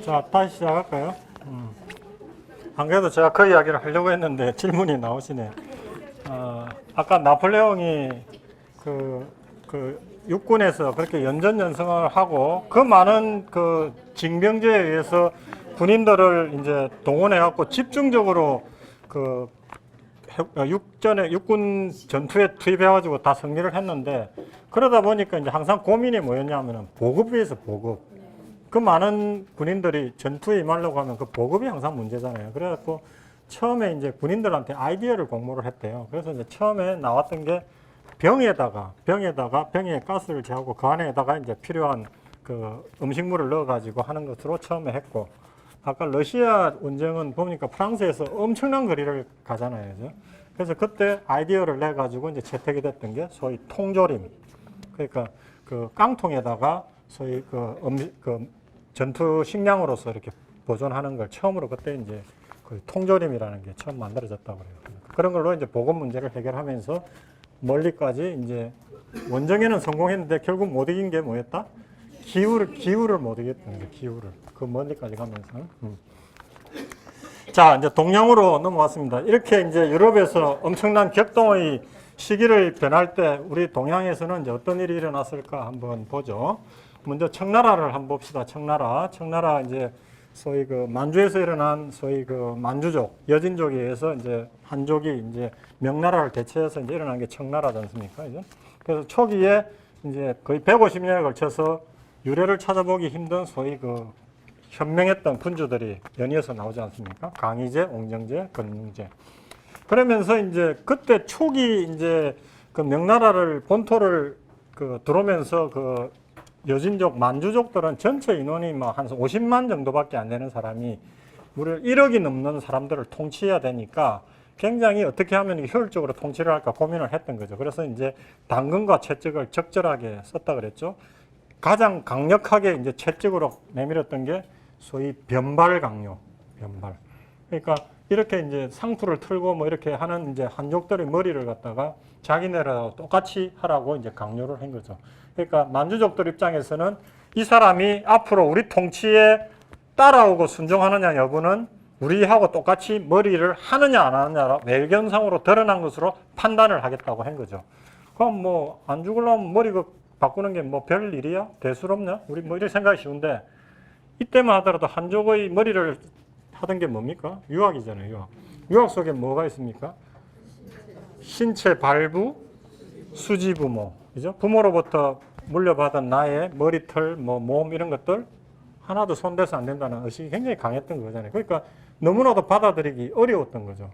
자, 다시 시작할까요? 안 그래도 제가 그 이야기를 하려고 했는데 질문이 나오시네. 아까 나폴레옹이 그 육군에서 그렇게 연전연승을 하고 그 많은 그 징병제에 의해서 군인들을 이제 동원해갖고 집중적으로 그 육군 전투에 투입해가지고 다 승리를 했는데 그러다 보니까 이제 항상 고민이 뭐였냐면은 보급비에서 보급. 그 많은 군인들이 전투에 임하려고 하면 그 보급이 항상 문제잖아요. 그래갖고 처음에 이제 군인들한테 아이디어를 공모를 했대요. 그래서 이제 처음에 나왔던 게 병에다가 병에 가스를 재우고 그 안에다가 이제 필요한 그 음식물을 넣어가지고 하는 것으로 처음에 했고, 아까 러시아 원정은 보니까 프랑스에서 엄청난 거리를 가잖아요. 그죠? 그래서 그때 아이디어를 내가지고 이제 채택이 됐던 게 소위 통조림. 그러니까 그 깡통에다가 소위 그 전투 식량으로서 이렇게 보존하는 걸 처음으로 그때 이제 그 통조림이라는 게 처음 만들어졌다고 그래요. 그런 걸로 이제 보급 문제를 해결하면서 멀리까지 이제 원정에는 성공했는데 결국 못 이긴 게 뭐였다? 기후를 못 이겼다는 거예요. 기후를. 그 멀리까지 가면서. 자, 이제 동양으로 넘어왔습니다. 이렇게 이제 유럽에서 엄청난 격동의 시기를 변할 때 우리 동양에서는 이제 어떤 일이 일어났을까 한번 보죠. 먼저 청나라를 한번 봅시다. 청나라 이제 소위 그 만주에서 일어난 소위 그 만주족, 여진족에 의해서 이제 한족이 이제 명나라를 대체해서 이제 일어난 게 청나라지 않습니까? 이제? 그래서 초기에 이제 거의 150년에 걸쳐서 유래를 찾아보기 힘든 소위 그 현명했던 군주들이 연이어서 나오지 않습니까? 강희제, 옹정제, 건융제. 그러면서 이제 그때 초기 이제 그 명나라를 본토를 그 들어오면서 그 여진족, 만주족들은 전체 인원이 뭐 한 50만 정도밖에 안 되는 사람이 무려 1억이 넘는 사람들을 통치해야 되니까 굉장히 어떻게 하면 효율적으로 통치를 할까 고민을 했던 거죠. 그래서 이제 당근과 채찍을 적절하게 썼다 그랬죠. 가장 강력하게 이제 채찍으로 내밀었던 게 소위 변발 강요, 변발. 그러니까 이렇게 이제 상투를 틀고 뭐 이렇게 하는 이제 한족들의 머리를 갖다가 자기네랑 똑같이 하라고 이제 강요를 한 거죠. 그러니까 만주족들 입장에서는 이 사람이 앞으로 우리 통치에 따라오고 순종하느냐 여부는 우리하고 똑같이 머리를 하느냐 안 하느냐로 외견상으로 드러난 것으로 판단을 하겠다고 한 거죠. 그럼 뭐 안 죽으려면 머리 바꾸는 게 뭐 별 일이야? 대수롭냐? 우리 뭐 이렇게 생각이 쉬운데 이때만 하더라도 한족의 머리를 하던 게 뭡니까? 유학이잖아요. 유학. 유학 속에 뭐가 있습니까? 신체 발부, 수지부모. 그죠? 부모로부터 물려받은 나의 머리털, 뭐 몸 이런 것들 하나도 손대서 안 된다는 의식이 굉장히 강했던 거잖아요. 그러니까 너무나도 받아들이기 어려웠던 거죠.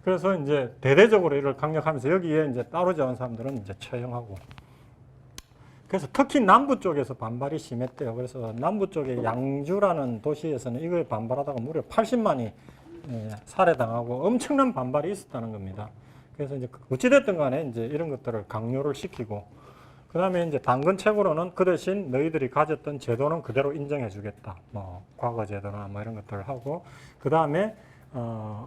그래서 이제 대대적으로 이를 강력하면서 여기에 이제 따르지 않은 사람들은 이제 처형하고. 그래서 특히 남부 쪽에서 반발이 심했대요. 그래서 남부 쪽에 양주라는 도시에서는 이거에 반발하다가 무려 80만이 살해당하고 엄청난 반발이 있었다는 겁니다. 그래서 이제 어찌됐든 간에 이제 이런 것들을 강요를 시키고, 그 다음에 이제 당근책으로는 그 대신 너희들이 가졌던 제도는 그대로 인정해 주겠다. 뭐, 과거 제도나 뭐 이런 것들을 하고, 그 다음에,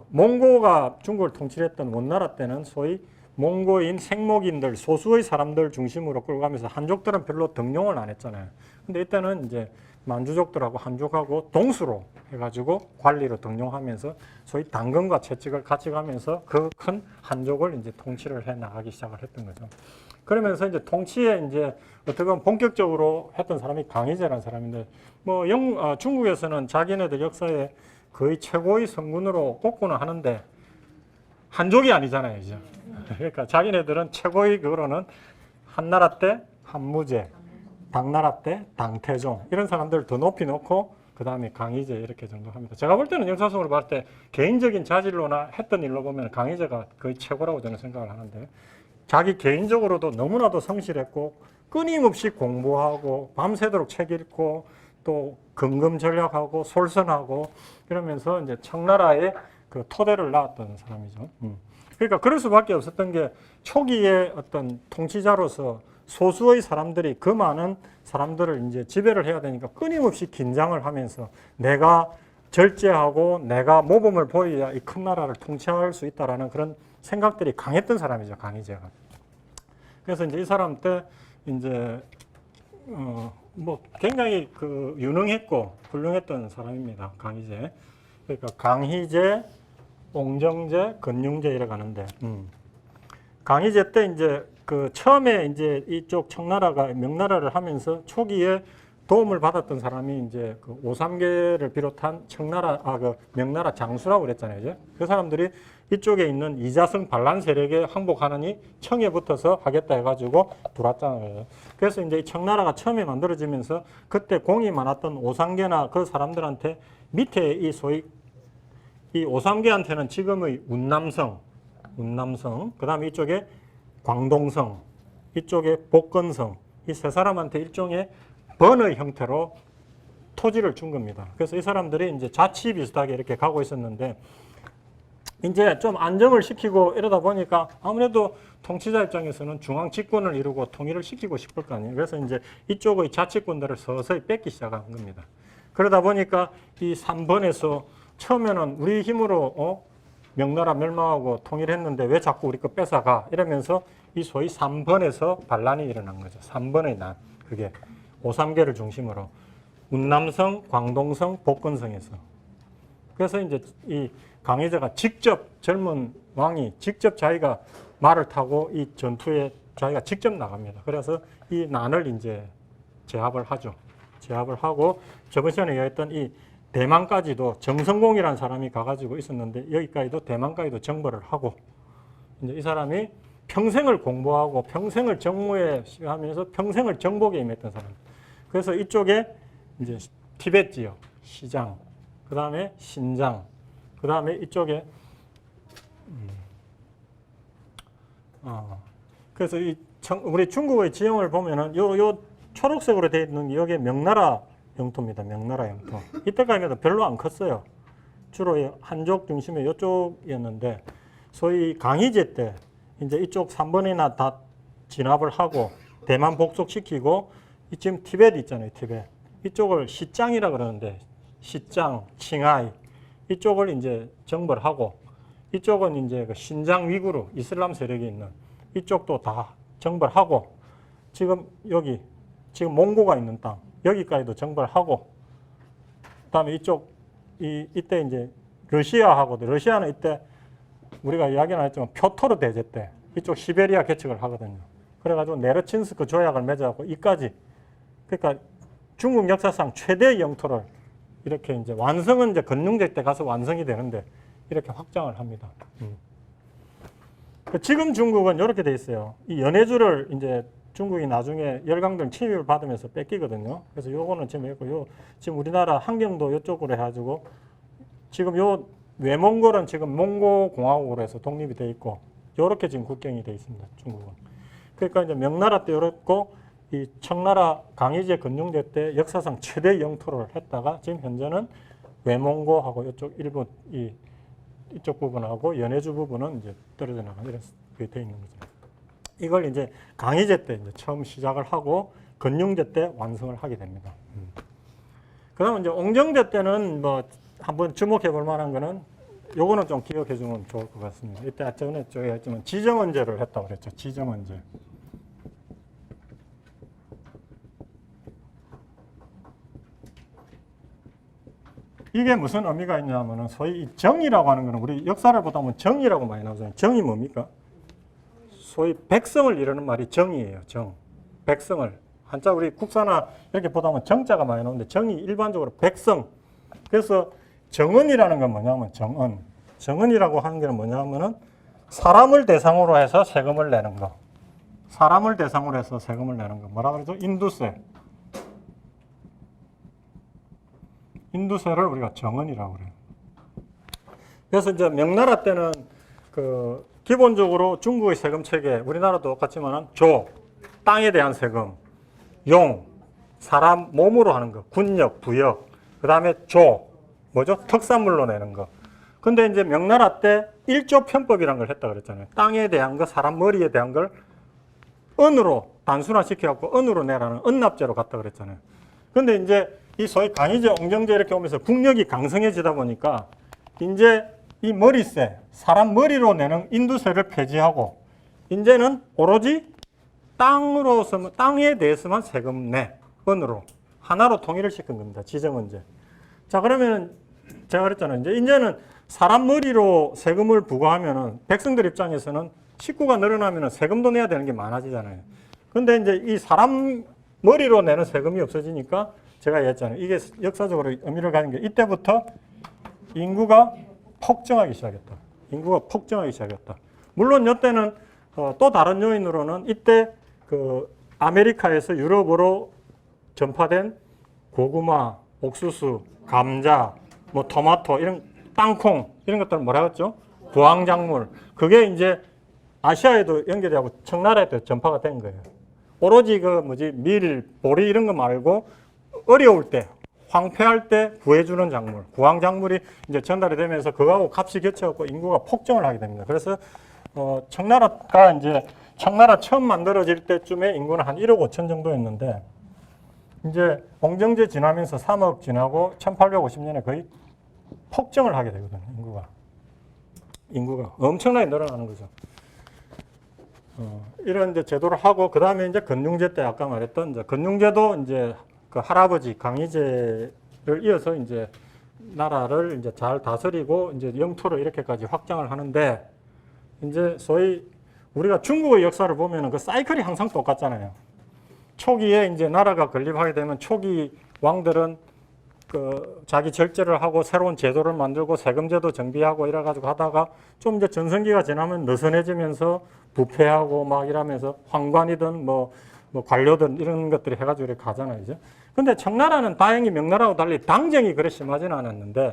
몽고가 중국을 통치했던 원나라 때는 소위 몽고인 생목인들, 소수의 사람들 중심으로 끌고 가면서 한족들은 별로 등용을 안 했잖아요. 근데 이때는 이제 만주족들하고 한족하고 동수로 해가지고 관리로 등용하면서 소위 당근과 채찍을 같이 가면서 그 큰 한족을 이제 통치를 해 나가기 시작을 했던 거죠. 그러면서 이제 통치에 이제 어떻게 보면 본격적으로 했던 사람이 강희제라는 사람인데, 뭐 중국에서는 자기네들 역사에 거의 최고의 성군으로 꼽고는 하는데 한족이 아니잖아요, 이제. 그러니까 자기네들은 최고의 그거로는 한나라 때 한무제, 당나라 때 당태종 이런 사람들을 더 높이 놓고 그 다음에 강희제 이렇게 정도 합니다. 제가 볼 때는 역사적으로 봤을 때 개인적인 자질로나 했던 일로 보면 강희제가 거의 최고라고 저는 생각을 하는데, 자기 개인적으로도 너무나도 성실했고 끊임없이 공부하고 밤새도록 책 읽고 또 금금 전략하고 솔선하고 이러면서 이제 청나라의 그 토대를 낳았던 사람이죠. 그러니까 그럴 수밖에 없었던 게 초기에 어떤 통치자로서 소수의 사람들이 그 많은 사람들을 이제 지배를 해야 되니까 끊임없이 긴장을 하면서 내가 절제하고 내가 모범을 보여야 이 큰 나라를 통치할 수 있다라는 그런 생각들이 강했던 사람이죠, 강희제가. 그래서 이제 이 사람 때 이제 뭐 굉장히 그 유능했고 훌륭했던 사람입니다. 강희제. 그러니까 강희제, 옹정제, 근융제 이래 가는데, 강희제 때 이제 그 처음에 이제 이쪽 청나라가 명나라를 하면서 초기에 도움을 받았던 사람이 이제 그 오삼계를 비롯한 청나라, 그 명나라 장수라고 그랬잖아요. 이제 그 사람들이 이쪽에 있는 이자성 반란 세력에 항복하느니 청에 붙어서 하겠다 해가지고 들어왔잖아요. 그래서 이제 이 청나라가 처음에 만들어지면서 그때 공이 많았던 오삼계나 그 사람들한테 밑에 이 소위 이 오삼계한테는 지금의 운남성, 그 다음에 이쪽에 광동성, 이쪽에 복건성, 이 세 사람한테 일종의 번의 형태로 토지를 준 겁니다. 그래서 이 사람들이 이제 자치 비슷하게 이렇게 가고 있었는데, 이제 좀 안정을 시키고 이러다 보니까 아무래도 통치자 입장에서는 중앙 집권을 이루고 통일을 시키고 싶을 거 아니에요. 그래서 이제 이쪽의 자치권들을 서서히 뺏기 시작한 겁니다. 그러다 보니까 이 3번에서 처음에는 우리 힘으로 명나라 멸망하고 통일했는데 왜 자꾸 우리 거 뺏어가? 이러면서 이 소위 3번에서 반란이 일어난 거죠. 3번의 난. 그게 오삼계를 중심으로 운남성, 광동성, 복건성에서. 그래서 이제 이 강희제가 직접 젊은 왕이 직접 자기가 말을 타고 이 전투에 자기가 직접 나갑니다. 그래서 이 난을 이제 제압을 하죠. 제압을 하고 저번 시간에 얘기했던 이 대만까지도 정성공이라는 사람이 가가지고 있었는데 여기까지도 대만까지도 정벌을 하고 이제 이 사람이 평생을 공부하고 평생을 정무에 하면서 평생을 정복에 임했던 사람. 그래서 이쪽에 이제 티베트 지역, 시장, 그 다음에 신장, 그 다음에 이쪽에 그래서 우리 중국의 지형을 보면은 요 초록색으로 되어 있는 게 여기 명나라 영토입니다. 명나라 영토. 이때까지는 별로 안 컸어요. 주로 한족 중심의 이쪽이었는데 소위 강희제 때 이제 이쪽 3번이나 다 진압을 하고 대만 복속시키고 지금 티베트 있잖아요. 티베트. 이쪽을 시장이라 그러는데 시장, 칭하이 이쪽을 이제 정벌하고 이쪽은 이제 그 신장 위구르 이슬람 세력이 있는 이쪽도 다 정벌하고 지금 여기 지금 몽고가 있는 땅 여기까지도 정벌하고 그다음에 이쪽 이때 이제 러시아하고도 러시아는 이때 우리가 이야기는 했지만 표토르 대제 때 이쪽 시베리아 개척을 하거든요. 그래가지고 네르친스크 조약을 맺어갖고 이까지 그러니까 중국 역사상 최대의 영토를 이렇게 이제 완성은 이제 건륭제 때 가서 완성이 되는데 이렇게 확장을 합니다. 지금 중국은 이렇게 돼 있어요. 이 연해주를 이제 중국이 나중에 열강들 침입을 받으면서 뺏기거든요. 그래서 요거는 지금 있고 지금 우리나라 한경도 이쪽으로 해가지고 지금 요 외몽골은 지금 몽고 공화국으로 해서 독립이 돼 있고 요렇게 지금 국경이 돼 있습니다. 중국은. 그러니까 이제 명나라 때 요렇고 이 청나라 강희제 건융제 때 역사상 최대 영토를 했다가 지금 현재는 외몽고하고 이쪽 일본 이쪽 부분하고 연해주 부분은 이제 떨어져 나가는 이렇게 돼 있는 거죠. 이걸 이제 강희제 때 이제 처음 시작을 하고 건융제 때 완성을 하게 됩니다. 그다음 이제 옹정제 때는 뭐 한번 주목해 볼 만한 거는 요거는 좀 기억해 주면 좋을 것 같습니다. 이때 전에 저희가 했지만 지정언제를 했다고 그랬죠. 지정언제. 이게 무슨 의미가 있냐면은 소위 정이라고 하는 거는 우리 역사를 보다 보면 정이라고 많이 나오잖아요. 정이 뭡니까? 소위 백성을 이루는 말이 정이에요. 정. 백성을. 한자 우리 국사나 이렇게 보다 보면 정자가 많이 나오는데 정이 일반적으로 백성. 그래서 정언이라는 건 뭐냐면 정언. 정언이라고 하는 게 뭐냐면은 사람을 대상으로 해서 세금을 내는 거. 사람을 대상으로 해서 세금을 내는 거. 뭐라 그러죠? 인두세. 인두세를 우리가 정언이라고 그래요. 그래서 이제 명나라 때는 그 기본적으로 중국의 세금 체계, 우리나라도 똑같지만은 조, 땅에 대한 세금, 용, 사람 몸으로 하는 거, 군역, 부역, 그 다음에 조, 뭐죠? 특산물로 내는 거. 근데 이제 명나라 때 일조 편법이라는 걸 했다 그랬잖아요. 땅에 대한 거, 사람 머리에 대한 걸 은으로 단순화시켜갖고 은으로 내라는 은납제로 갔다 그랬잖아요. 근데 이제 이 소위 강희제, 옹정제 이렇게 오면서 국력이 강성해지다 보니까 이제 이 머리세, 사람 머리로 내는 인두세를 폐지하고 이제는 오로지 땅에 대해서만 세금 내. 원으로 하나로 통일을 시킨 겁니다. 지정은제. 자, 그러면 제가 그랬잖아요. 이제는 사람 머리로 세금을 부과하면은 백성들 입장에서는 식구가 늘어나면은 세금도 내야 되는 게 많아지잖아요. 근데 이제 이 사람 머리로 내는 세금이 없어지니까 제가 얘기했잖아요. 이게 역사적으로 의미를 가진 게 이때부터 인구가 폭증하기 시작했다. 인구가 폭증하기 시작했다. 물론 이때는 또 다른 요인으로는 이때 그 아메리카에서 유럽으로 전파된 고구마, 옥수수, 감자, 뭐 토마토 이런 땅콩 이런 것들은 뭐라 했죠? 부황작물. 그게 이제 아시아에도 연결되고 청나라에도 전파가 된 거예요. 오로지 밀, 보리 이런 거 말고 어려울 때, 황폐할 때 구해주는 작물, 구황작물이 이제 전달이 되면서 그거하고 값이 겹쳐갖고 인구가 폭증을 하게 됩니다. 그래서 청나라가 이제 청나라 처음 만들어질 때쯤에 인구는 한 1억 5천 정도였는데 이제 공정제 지나면서 3억 지나고 1850년에 거의 폭증을 하게 되거든요. 인구가 엄청나게 늘어나는 거죠. 이런 이제 제도를 하고 그 다음에 이제 건융제 때 아까 말했던 이제 건융제도 이제 그 할아버지 강희제를 이어서 이제 나라를 이제 잘 다스리고 이제 영토를 이렇게까지 확장을 하는데 이제 소위 우리가 중국의 역사를 보면은 그 사이클이 항상 똑같잖아요. 초기에 이제 나라가 건립하게 되면 초기 왕들은 그 자기 절제를 하고 새로운 제도를 만들고 세금제도 정비하고 이래가지고 하다가 좀 이제 전성기가 지나면 느슨해지면서 부패하고 막 이러면서 황관이든 뭐 관료든 이런 것들이 해가지고 이렇게 가잖아요. 이제. 근데 청나라는 다행히 명나라하고 달리 당정이 그렇게 심하지는 않았는데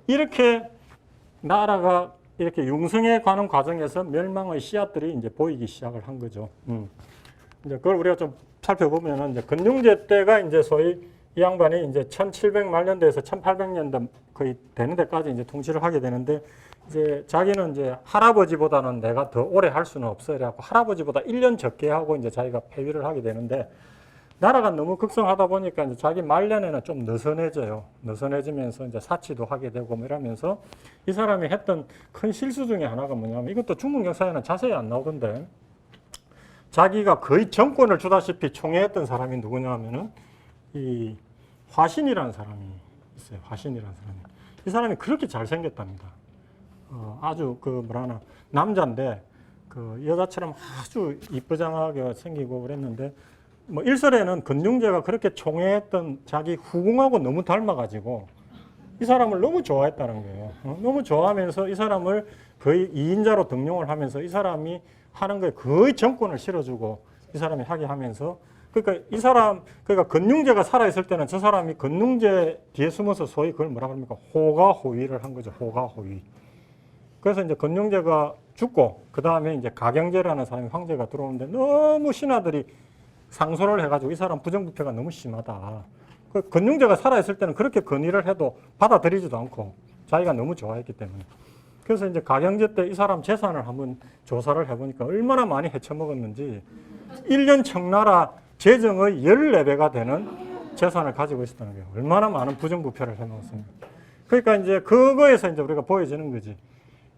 이렇게 나라가 이렇게 융성해 가는 과정에서 멸망의 씨앗들이 이제 보이기 시작을 한 거죠. 이제 그걸 우리가 좀 살펴보면은 이제 건융제 때가 이제 소위 이 양반이 이제 1700년대에서 1800년대 거의 되는 데까지 이제 통치를 하게 되는데 이제 자기는 이제 할아버지보다는 내가 더 오래 할 수는 없어. 그래갖고 할아버지보다 1년 적게 하고 이제 자기가 폐위를 하게 되는데 나라가 너무 극성하다 보니까 이제 자기 말년에는 좀 느슨해져요. 느슨해지면서 이제 사치도 하게 되고 뭐 이러면서 이 사람이 했던 큰 실수 중에 하나가 뭐냐면 이것도 중국 역사에는 자세히 안 나오던데 자기가 거의 정권을 주다시피 총애했던 사람이 누구냐 하면은 이 화신이라는 사람이 있어요. 화신이라는 사람이. 이 사람이 그렇게 잘생겼답니다. 아주 그 뭐라나 남자인데 그 여자처럼 아주 이쁘장하게 생기고 그랬는데 뭐 일설에는 건융제가 그렇게 총애했던 자기 후궁하고 너무 닮아가지고 이 사람을 너무 좋아했다는 거예요. 너무 좋아하면서 이 사람을 거의 2인자로 등용을 하면서 이 사람이 하는 거에 거의 정권을 실어주고 이 사람이 하게 하면서 그러니까 이 사람 그러니까 건융제가 살아있을 때는 저 사람이 건융제 뒤에 숨어서 소위 그걸 뭐라 그럽니까? 호가호위를 한 거죠. 호가호위. 그래서 이제 건융제가 죽고 그 다음에 이제 가경제라는 사람이 황제가 들어오는데 너무 신하들이 상소를 해가지고 이 사람 부정부패가 너무 심하다. 그 건융제가 살아있을 때는 그렇게 건의를 해도 받아들이지도 않고 자기가 너무 좋아했기 때문에. 그래서 이제 가경제 때 이 사람 재산을 한번 조사를 해보니까 얼마나 많이 헤쳐먹었는지 1년 청나라 재정의 14배가 되는 재산을 가지고 있었다는 거예요. 얼마나 많은 부정부패를 해먹었습니까. 그러니까 이제 그거에서 이제 우리가 보여지는 거지.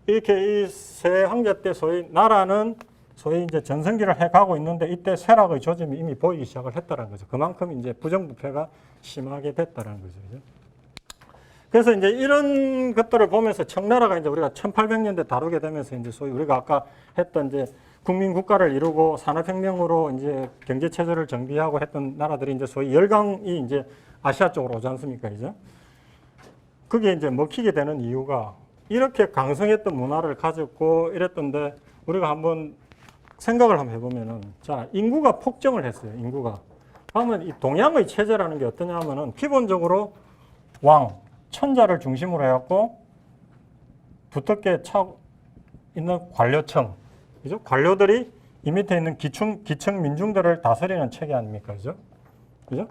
이렇게 이 세 황제 때 소위 나라는 소위 이제 전성기를 해가고 있는데 이때 쇠락의 조짐이 이미 보이기 시작을 했다는 거죠. 그만큼 이제 부정부패가 심하게 됐다는 거죠. 그래서 이제 이런 것들을 보면서 청나라가 이제 우리가 1800년대 다루게 되면서 이제 소위 우리가 아까 했던 이제 국민 국가를 이루고 산업혁명으로 이제 경제체제를 정비하고 했던 나라들이 이제 소위 열강이 이제 아시아 쪽으로 오지 않습니까? 이제 그게 이제 먹히게 되는 이유가 이렇게 강성했던 문화를 가졌고 이랬던데 우리가 한번 생각을 한번 해보면은 자, 인구가 폭증을 했어요. 인구가. 그러면 이 동양의 체제라는 게 어떠냐 하면은 기본적으로 왕, 천자를 중심으로 해갖고 두텁게 차 있는 관료층, 그죠? 관료들이 이 밑에 있는 기층 민중들을 다스리는 체계 아닙니까? 그죠? 그죠?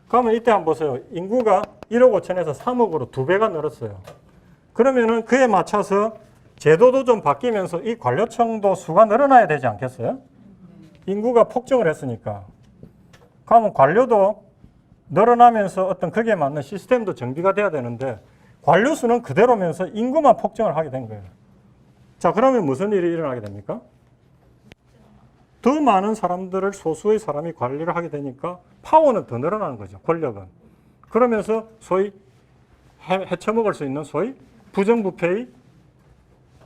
그러면 이때 한번 보세요. 인구가 1억 5천에서 3억으로 2배가 늘었어요. 그러면은 그에 맞춰서 제도도 좀 바뀌면서 이 관료층도 수가 늘어나야 되지 않겠어요? 인구가 폭증을 했으니까. 그러면 관료도 늘어나면서 어떤 거기에 맞는 시스템도 정비가 돼야 되는데 관료 수는 그대로면서 인구만 폭증을 하게 된 거예요. 자, 그러면 무슨 일이 일어나게 됩니까? 더 많은 사람들을 소수의 사람이 관리를 하게 되니까 파워는 더 늘어나는 거죠. 권력은. 그러면서 소위 헤쳐먹을 수 있는 소위 부정부패의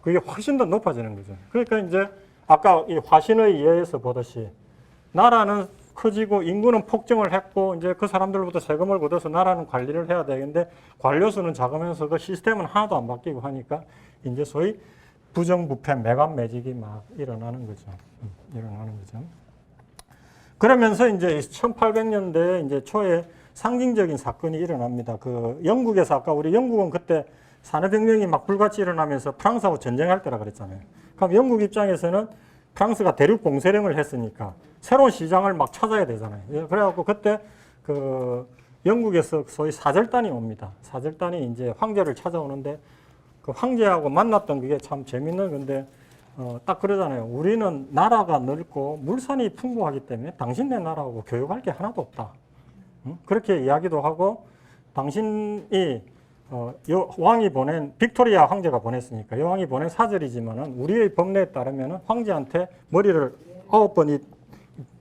그게 훨씬 더 높아지는 거죠. 그러니까 이제 아까 이 화신의 예에서 보듯이 나라는 커지고 인구는 폭증을 했고 이제 그 사람들로부터 세금을 걷어서 나라는 관리를 해야 되는데 관료수는 작으면서 그 시스템은 하나도 안 바뀌고 하니까 이제 소위 부정부패 매간매직이 막 일어나는 거죠. 일어나는 거죠. 그러면서 이제 1800년대 이제 초에 상징적인 사건이 일어납니다. 그 영국에서 아까 우리 영국은 그때 산업혁명이 막 불같이 일어나면서 프랑스하고 전쟁할 때라 그랬잖아요. 그럼 영국 입장에서는 프랑스가 대륙 공세령을 했으니까 새로운 시장을 막 찾아야 되잖아요. 그래갖고 그때 그 영국에서 소위 사절단이 옵니다. 사절단이 이제 황제를 찾아오는데 그 황제하고 만났던 그게 참 재밌는 건데 딱 그러잖아요. 우리는 나라가 넓고 물산이 풍부하기 때문에 당신네 나라하고 교육할 게 하나도 없다. 그렇게 이야기도 하고 당신이 왕이 보낸 빅토리아 황제가 보냈으니까 여왕이 보낸 사절이지만은 우리의 법례에 따르면 황제한테 머리를 9번이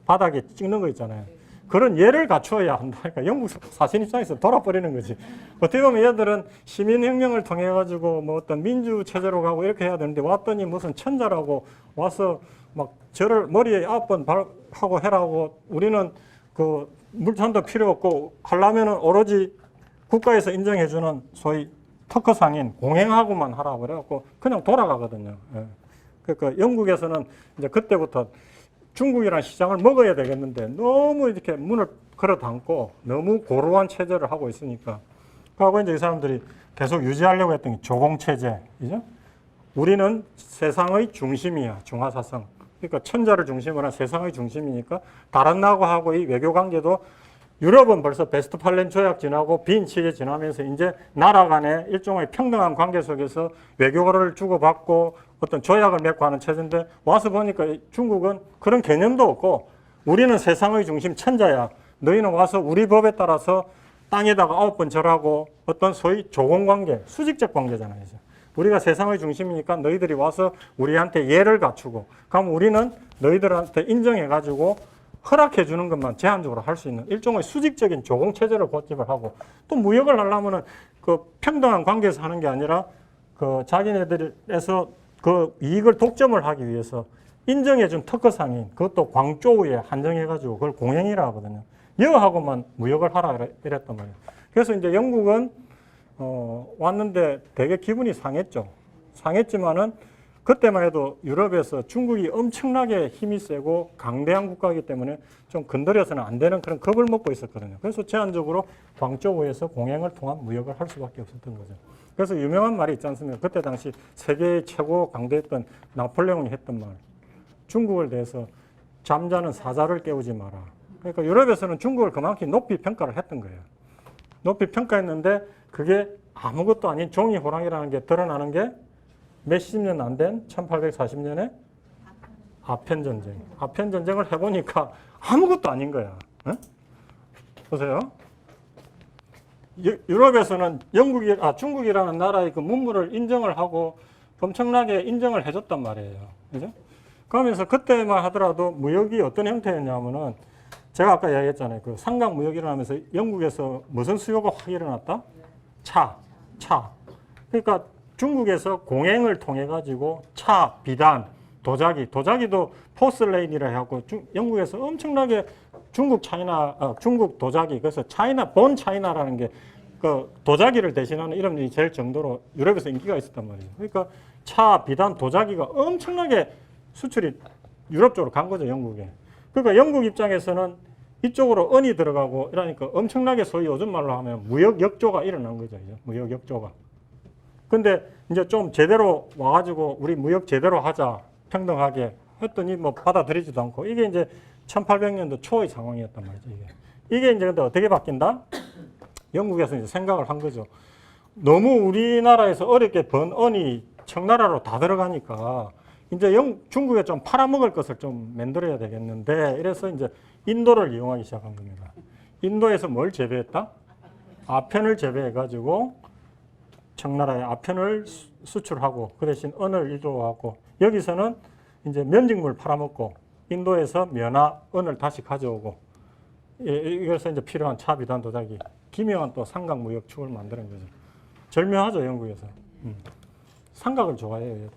바닥에 찍는 거 있잖아요. 그런 예를 갖추어야 한다. 그러니까 영국 사신 입장에서 돌아버리는 거지. 어떻게 보면 얘들은 시민혁명을 통해 가지고 뭐 어떤 민주 체제로 가고 이렇게 해야 되는데 왔더니 무슨 천자라고 와서 막 저를 머리에 9번 하고 해라고 우리는 그 물산도 필요 없고 하려면은 오로지 국가에서 인정해주는 소위 특허상인 공행하고만 하라고 그래갖고 그냥 돌아가거든요. 예. 그러니까 영국에서는 이제 그때부터 중국이라는 시장을 먹어야 되겠는데 너무 이렇게 문을 걸어 담고 너무 고루한 체제를 하고 있으니까 그하고 이제 이 사람들이 계속 유지하려고 했던 게 조공체제. 그죠? 우리는 세상의 중심이야, 중화사상. 그러니까 천자를 중심으로 한 세상의 중심이니까 다른 나라하고의 외교 관계도 유럽은 벌써 베스트팔렌 조약 지나고 빈 체제 지나면서 이제 나라 간의 일종의 평등한 관계 속에서 외교를 주고받고 어떤 조약을 맺고 하는 체제인데 와서 보니까 중국은 그런 개념도 없고 우리는 세상의 중심 천자야. 너희는 와서 우리 법에 따라서 땅에다가 9번 절하고 어떤 소위 조공관계, 수직적 관계잖아요. 우리가 세상의 중심이니까 너희들이 와서 우리한테 예를 갖추고 그럼 우리는 너희들한테 인정해가지고 허락해 주는 것만 제한적으로 할 수 있는 일종의 수직적인 조공체제를 고집을 하고 또 무역을 하려면은 그 평등한 관계에서 하는 게 아니라 그 자기네들에서 그 이익을 독점을 하기 위해서 인정해 준 특허상인 그것도 광조우에 한정해 가지고 그걸 공행이라 하거든요. 여하고만 무역을 하라 이랬단 말이에요. 그래서 이제 영국은 왔는데 되게 기분이 상했죠. 상했지만은 그때만 해도 유럽에서 중국이 엄청나게 힘이 세고 강대한 국가이기 때문에 좀 건드려서는 안 되는 그런 겁을 먹고 있었거든요. 그래서 제한적으로 광저우에서 공행을 통한 무역을 할 수밖에 없었던 거죠. 그래서 유명한 말이 있지 않습니까? 그때 당시 세계의 최고 강대했던 나폴레옹이 했던 말. 중국을 대해서 잠자는 사자를 깨우지 마라. 그러니까 유럽에서는 중국을 그만큼 높이 평가를 했던 거예요. 높이 평가했는데 그게 아무것도 아닌 종이 호랑이라는 게 드러나는 게 몇십 년 안 된 1840년에 아편전쟁. 아편전쟁을 해보니까 아무것도 아닌 거야. 에? 보세요. 유럽에서는 중국이라는 나라의 그 문물을 인정을 하고 엄청나게 인정을 해줬단 말이에요. 그죠? 그러면서 그때만 하더라도 무역이 어떤 형태였냐면은 제가 아까 이야기했잖아요. 그 상강 무역이 일어나면서 영국에서 무슨 수요가 확 일어났다? 차. 그러니까 중국에서 공행을 통해 가지고 차, 비단, 도자기도 포슬레인이라 해갖고 영국에서 엄청나게 중국 도자기 그래서 본 차이나라는 게 그 도자기를 대신하는 이름이 될 정도로 유럽에서 인기가 있었단 말이에요. 그러니까 차, 비단, 도자기가 엄청나게 수출이 유럽 쪽으로 간 거죠, 영국에. 그러니까 영국 입장에서는 이쪽으로 은이 들어가고 이러니까 엄청나게 소위 요즘 말로 하면 무역 역조가 일어난 거죠, 무역 역조가. 근데 이제 좀 제대로 와가지고 우리 무역 제대로 하자, 평등하게 했더니 뭐 받아들이지도 않고 이게 이제 1800년도 초의 상황이었단 말이죠, 이게 이제 근데 어떻게 바뀐다? 영국에서 이제 생각을 한 거죠. 너무 우리나라에서 어렵게 번 은이 청나라로 다 들어가니까 이제 중국에 좀 팔아먹을 것을 좀 만들어야 되겠는데 이래서 이제 인도를 이용하기 시작한 겁니다. 인도에서 뭘 재배했다? 아편을 재배해가지고 청나라에 아편을 수출하고 그 대신 은을 일조하고 여기서는 이제 면직물 팔아먹고 인도에서 면화, 은을 다시 가져오고, 이것서 이제 필요한 차, 비단, 도자기, 기묘한 또 삼각무역축을 만드는 거죠. 절묘하죠, 영국에서. 삼각을 좋아해요, 얘들은.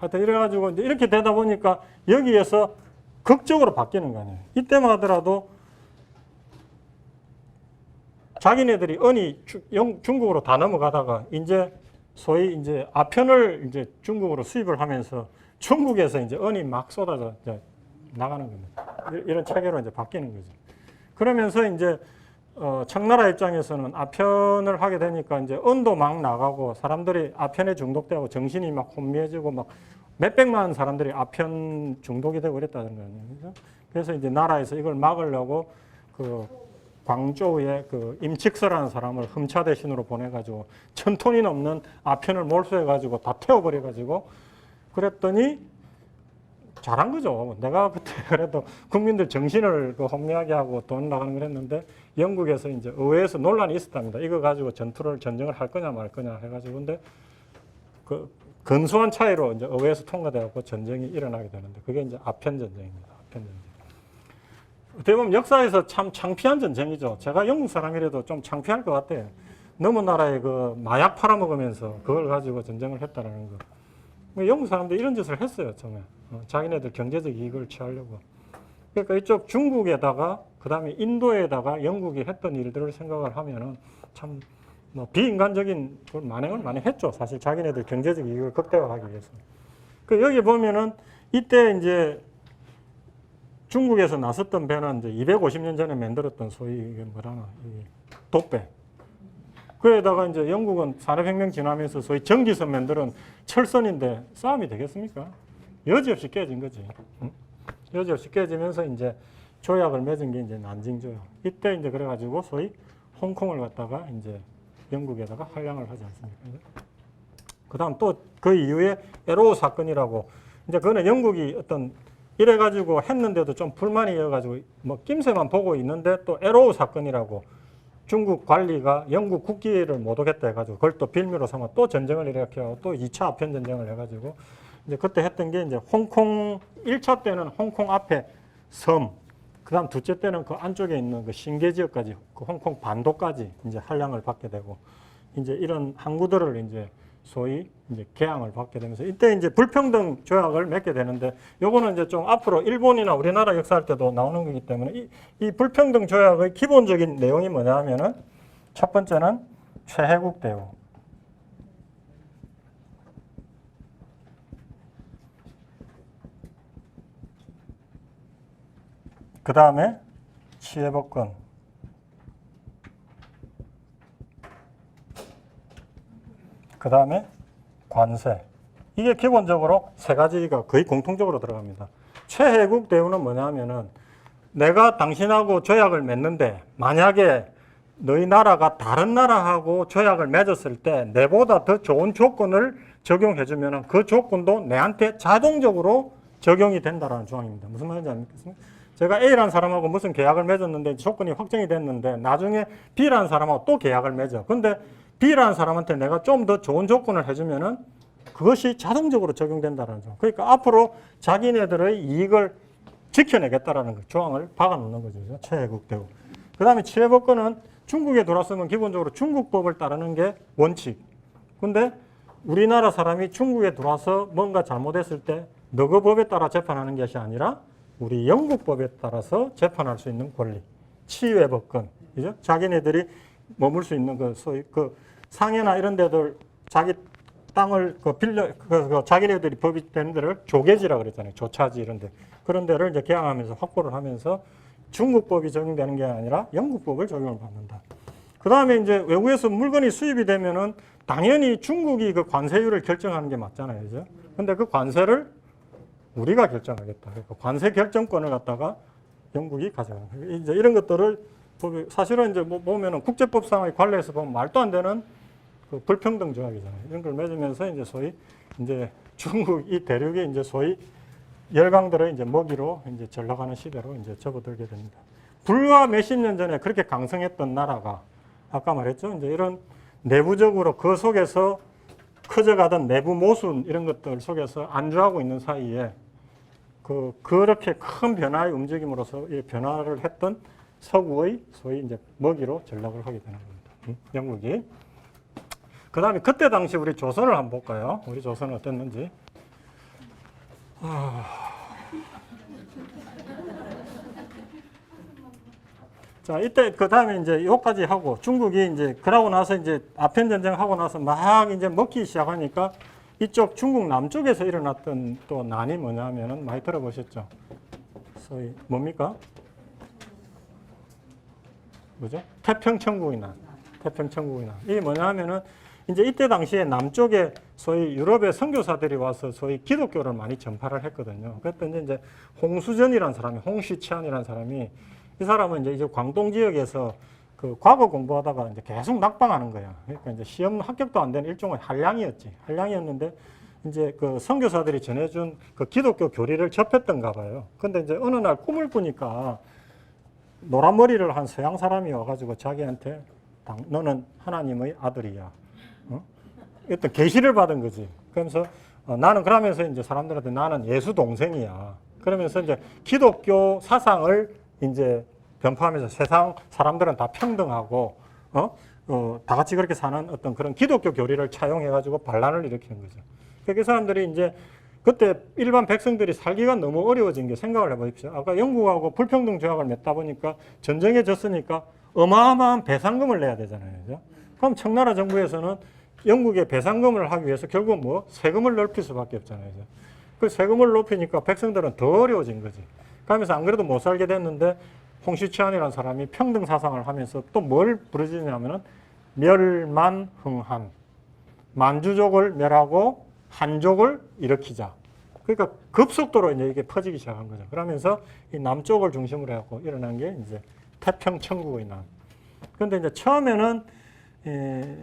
하여튼 이래가지고 이제 이렇게 되다 보니까 여기에서 극적으로 바뀌는 거 아니에요. 이때만 하더라도 자기네들이 은이 중국으로 다 넘어가다가 이제 소위 이제 아편을 이제 중국으로 수입을 하면서 중국에서 이제 은이 막 쏟아져 이제 나가는 겁니다. 이런 체계로 이제 바뀌는 거죠. 그러면서 이제 청나라 입장에서는 아편을 하게 되니까 이제 은도 막 나가고 사람들이 아편에 중독되고 정신이 막 혼미해지고 막 몇백만 사람들이 아편 중독이 되고 그랬다는 거예요. 그래서 이제 나라에서 이걸 막으려고 그 광저우에 그 임칙서라는 사람을 흠차 대신으로 보내가지고 1000톤이 넘는 아편을 몰수해가지고 다 태워버려가지고 그랬더니 잘한 거죠. 내가 그때 그래도 국민들 정신을 혼미하게 하고 돈 나가는 걸 했는데 영국에서 이제 의회에서 논란이 있었답니다. 이거 가지고 전쟁을 할 거냐 말 거냐 해가지고 근데 그 근소한 차이로 이제 의회에서 통과되고 전쟁이 일어나게 되는데 그게 이제 아편 전쟁입니다. 아편 전쟁. 어떻게 보면 역사에서 참 창피한 전쟁이죠. 제가 영국 사람이라도 좀 창피할 것 같아요. 너무 나라에 그 마약 팔아먹으면서 그걸 가지고 전쟁을 했다는 거. 영국 사람들이 이런 짓을 했어요, 처음에. 자기네들 경제적 이익을 취하려고. 그러니까 이쪽 중국에다가, 그 다음에 인도에다가 영국이 했던 일들을 생각을 하면은 참 뭐 비인간적인 만행을 많이 했죠. 사실 자기네들 경제적 이익을 극대화하기 위해서. 그 여기 보면은 이때 이제 중국에서 나섰던 배는 이제 250년 전에 만들었던 소위 이게 뭐라나, 돛배. 그에다가 이제 영국은 산업혁명 지나면서 소위 전기선 만드는 철선인데 싸움이 되겠습니까? 여지없이 깨진 거지. 응? 여지없이 깨지면서 이제 조약을 맺은 게 이제 난징 조약. 이때 이제 그래가지고 소위 홍콩을 갖다가 이제 영국에다가 할량을 하지 않습니까? 그 다음 또 그 이후에 에로우 사건이라고 이제 그거는 영국이 어떤 이래가지고 했는데도 좀 불만이 이어가지고 뭐 낌새만 보고 있는데 또 에로우 사건이라고 중국 관리가 영국 국기를 못 오겠다 해가지고 그걸 또 빌미로 삼아 또 전쟁을 일으켜고 또 2차 아편 전쟁을 해가지고 이제 그때 했던 게 이제 홍콩 1차 때는 홍콩 앞에 섬, 그 다음 둘째 때는 그 안쪽에 있는 그 신계 지역까지 그 홍콩 반도까지 이제 할량을 받게 되고 이제 이런 항구들을 이제 소위 이제 개항을 받게 되면서 이때 이제 불평등 조약을 맺게 되는데 요거는 이제 좀 앞으로 일본이나 우리나라 역사할 때도 나오는 거기 때문에 이 불평등 조약의 기본적인 내용이 뭐냐 하면은 첫 번째는 최혜국 대우. 그 다음에 치해법권. 그 다음에 관세. 이게 기본적으로 세 가지가 거의 공통적으로 들어갑니다. 최혜국 대우는 뭐냐면은 내가 당신하고 조약을 맺는데 만약에 너희 나라가 다른 나라하고 조약을 맺었을 때 내보다 더 좋은 조건을 적용해주면 그 조건도 내한테 자동적으로 적용이 된다는 조항입니다. 무슨 말인지 아십니까? 제가 A라는 사람하고 무슨 계약을 맺었는데 조건이 확정이 됐는데 나중에 B라는 사람하고 또 계약을 맺어. 근데 B라는 사람한테 내가 좀 더 좋은 조건을 해주면은 그것이 자동적으로 적용된다는 점. 그러니까 앞으로 자기네들의 이익을 지켜내겠다라는 조항을 박아놓는 거죠. 최혜국 대우. 그 다음에 치해법권은 중국에 들어왔으면 기본적으로 중국법을 따르는 게 원칙. 근데 우리나라 사람이 중국에 들어와서 뭔가 잘못했을 때 너그 법에 따라 재판하는 것이 아니라 우리 영국법에 따라서 재판할 수 있는 권리. 치외법권. 그죠? 자기네들이 머물 수 있는 그 소위 그 상해나 이런 데들 자기 땅을 자기네들이 법이 되는 데를 조계지라 그랬잖아요. 조차지 이런 데. 그런 데를 이제 개항하면서 확보를 하면서 중국법이 적용되는 게 아니라 영국법을 적용을 받는다. 그 다음에 이제 외국에서 물건이 수입이 되면은 당연히 중국이 그 관세율을 결정하는 게 맞잖아요. 그죠? 근데 그 관세를 우리가 결정하겠다. 그러니까 관세 결정권을 갖다가 영국이 가져가는 거예요. 이제 이런 것들을 사실은 이제 뭐 보면은 국제법상의 관례에서 보면 말도 안 되는 그 불평등 조약이잖아요. 이런 걸 맺으면서 이제 소위 이제 중국 이 대륙이 이제 소위 열강들의 이제 먹이로 이제 전락하는 시대로 이제 접어들게 됩니다. 불과 몇십 년 전에 그렇게 강성했던 나라가 아까 말했죠. 이제 이런 내부적으로 그 속에서 커져가던 내부 모순 이런 것들 속에서 안주하고 있는 사이에 그렇게 큰 변화의 움직임으로서 이 변화를 했던 서구의 소위 이제 먹이로 전락을 하게 되는 겁니다. 영국이. 그 다음에 그때 당시 우리 조선을 한번 볼까요? 우리 조선은 어땠는지. 자, 이때 그 다음에 이제 요까지 하고 중국이 이제 그러고 나서 이제 아편 전쟁 하고 나서 막 이제 먹기 시작하니까 이쪽 중국 남쪽에서 일어났던 또 난이 뭐냐면은 많이 들어보셨죠? 소위 뭡니까? 뭐죠? 태평천국의 난. 태평천국의 난. 이게 뭐냐면은 이제 이때 당시에 남쪽에 소위 유럽의 선교사들이 와서 소위 기독교를 많이 전파를 했거든요. 그랬더니 이제 홍수전이라는 사람이, 홍시치안이라는 사람이 이 사람은 이제 광동 지역에서 그 과거 공부하다가 이제 계속 낙방하는 거예요. 그러니까 이제 시험 합격도 안 되는 일종의 한량이었지. 한량이었는데 이제 그 선교사들이 전해준 그 기독교 교리를 접했던가 봐요. 근데 이제 어느 날 꿈을 꾸니까 노란 머리를 한 서양 사람이 와가지고 자기한테 너는 하나님의 아들이야. 어떤 계시를 받은 거지. 그러면서 나는 그러면서 이제 사람들한테 나는 예수 동생이야. 그러면서 이제 기독교 사상을 이제 변파하면서 세상 사람들은 다 평등하고 다 같이 그렇게 사는 어떤 그런 기독교 교리를 차용해가지고 반란을 일으키는 거죠. 그러니까 사람들이 이제 그때 일반 백성들이 살기가 너무 어려워진 게 생각을 해보십시오. 아까 영국하고 불평등 조약을 맺다 보니까 전쟁에 졌으니까 어마어마한 배상금을 내야 되잖아요. 그죠? 그럼 청나라 정부에서는 영국에 배상금을 하기 위해서 결국 뭐 세금을 넓힐 수밖에 없잖아요. 그죠? 그 세금을 높이니까 백성들은 더 어려워진 거지. 그러면서 안 그래도 못 살게 됐는데 홍시치안이라는 사람이 평등 사상을 하면서 또 뭘 부르짖냐면은 멸만흥한, 만주족을 멸하고 한족을 일으키자. 그러니까 급속도로 이제 이게 퍼지기 시작한 거죠. 그러면서 이 남쪽을 중심으로 해서 일어난 게 이제 태평천국의 난. 그런데 이제 처음에는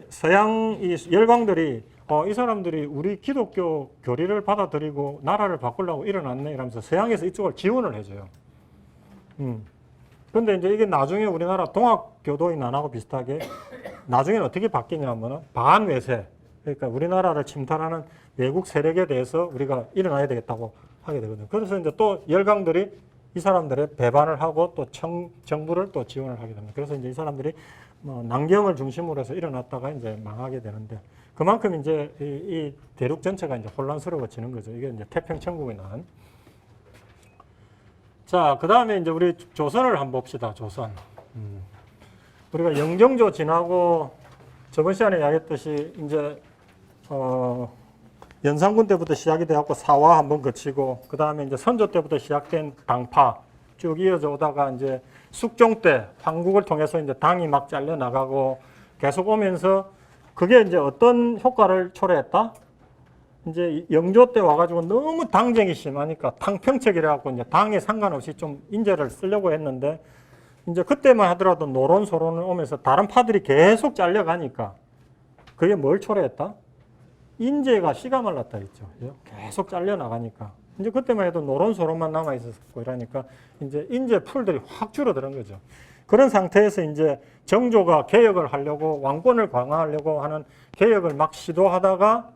서양 이 열강들이 이 사람들이 우리 기독교 교리를 받아들이고 나라를 바꾸려고 일어났네 이러면서 서양에서 이쪽을 지원을 해줘요. 그런데 이제 이게 나중에 우리나라 동학교도의 난하고 비슷하게 나중에는 어떻게 바뀌냐면은 반외세. 그러니까 우리나라를 침탈하는 외국 세력에 대해서 우리가 일어나야 되겠다고 하게 되거든요. 그래서 이제 또 열강들이 이 사람들의 배반을 하고 또 정부를 또 지원을 하게 됩니다. 그래서 이제 이 사람들이 뭐 남경을 중심으로 해서 일어났다가 이제 망하게 되는데 그만큼 이제 이 대륙 전체가 이제 혼란스러워지는 거죠. 이게 이제 태평천국의 난. 자, 그 다음에 이제 우리 조선을 한번 봅시다. 조선. 우리가 영정조 지나고 저번 시간에 이야기했듯이 이제 연산군 때부터 시작이 되었고 사화 한번 거치고 그 다음에 이제 선조 때부터 시작된 당파 쭉 이어져 오다가 이제 숙종 때 황국을 통해서 이제 당이 막 잘려 나가고 계속 오면서 그게 이제 어떤 효과를 초래했다? 이제 영조 때 와가지고 너무 당쟁이 심하니까 당평책이라 갖고 이제 당에 상관없이 좀 인재를 쓰려고 했는데 이제 그때만 하더라도 노론소론을 오면서 다른 파들이 계속 잘려가니까 그게 뭘 초래했다? 인재가 씨가 말랐다 했죠. 계속 잘려나가니까. 이제 그때만 해도 노론소론만 남아있었고 이러니까 이제 인재 풀들이 확 줄어드는 거죠. 그런 상태에서 이제 정조가 개혁을 하려고 왕권을 강화하려고 하는 개혁을 막 시도하다가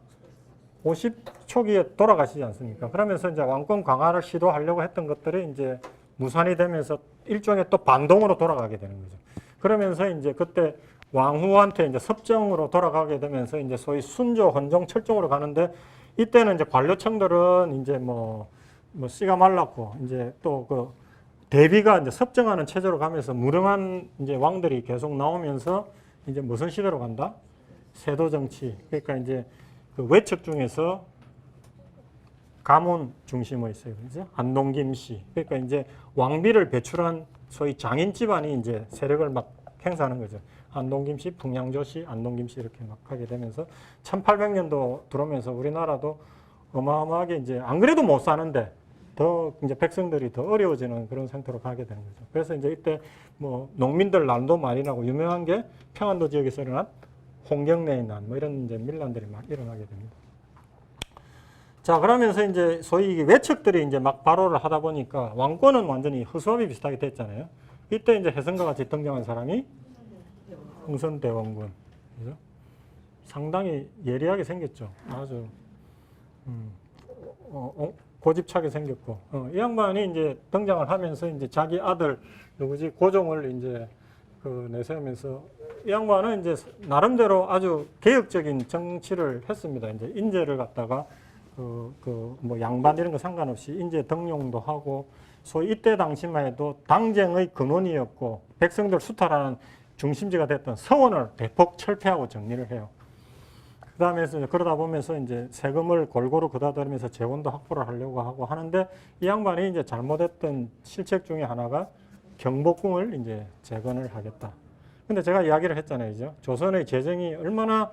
50 초기에 돌아가시지 않습니까? 그러면서 이제 왕권 강화를 시도하려고 했던 것들이 이제 무산이 되면서 일종의 또 반동으로 돌아가게 되는 거죠. 그러면서 이제 그때 왕후한테 이제 섭정으로 돌아가게 되면서 이제 소위 순조, 헌종, 철종으로 가는데 이때는 이제 관료층들은 이제 뭐 씨가 말랐고 이제 또 그 대비가 이제 섭정하는 체제로 가면서 무능한 이제 왕들이 계속 나오면서 이제 무슨 시대로 간다? 세도 정치. 그러니까 이제 그 외척 중에서 가문 중심의 있어요. 그죠? 안동 김씨. 그러니까 이제 왕비를 배출한 소위 장인 집안이 이제 세력을 막 행사하는 거죠. 안동 김씨, 풍량조씨, 안동 김씨 이렇게 막 하게 되면서 1800년도 들어오면서 우리나라도 어마어마하게 이제 안 그래도 못 사는데 더 이제 백성들이 더 어려워지는 그런 상태로 가게 되는 거죠. 그래서 이제 이때 뭐 농민들 난도 많이 나고 유명한 게 평안도 지역에서 일어난 홍경래의 난 뭐 이런 이제 밀란들이 막 일어나게 됩니다. 자, 그러면서 이제 소위 외척들이 이제 막 발호를 하다 보니까 왕권은 완전히 허수아비 비슷하게 됐잖아요. 이때 이제 혜성과 같이 등장한 사람이 흥선대원군. 그죠? 상당히 예리하게 생겼죠. 아주 고집차게 생겼고, 이 양반이 이제 등장을 하면서 이제 자기 아들 누구지 고종을 이제 그 내세우면서 이 양반은 이제 나름대로 아주 개혁적인 정치를 했습니다. 이제 인재를 갖다가 뭐 양반 이런 거 상관없이 인재 등용도 하고, 소위 이때 당시만 해도 당쟁의 근원이었고 백성들 수탈하는 중심지가 됐던 서원을 대폭 철폐하고 정리를 해요. 그 다음에 그러다 보면서 이제 세금을 골고루 걷어들이면서 재원도 확보를 하려고 하고 하는데, 이 양반이 이제 잘못했던 실책 중에 하나가 경복궁을 이제 재건을 하겠다. 근데 제가 이야기를 했잖아요. 그죠? 조선의 재정이 얼마나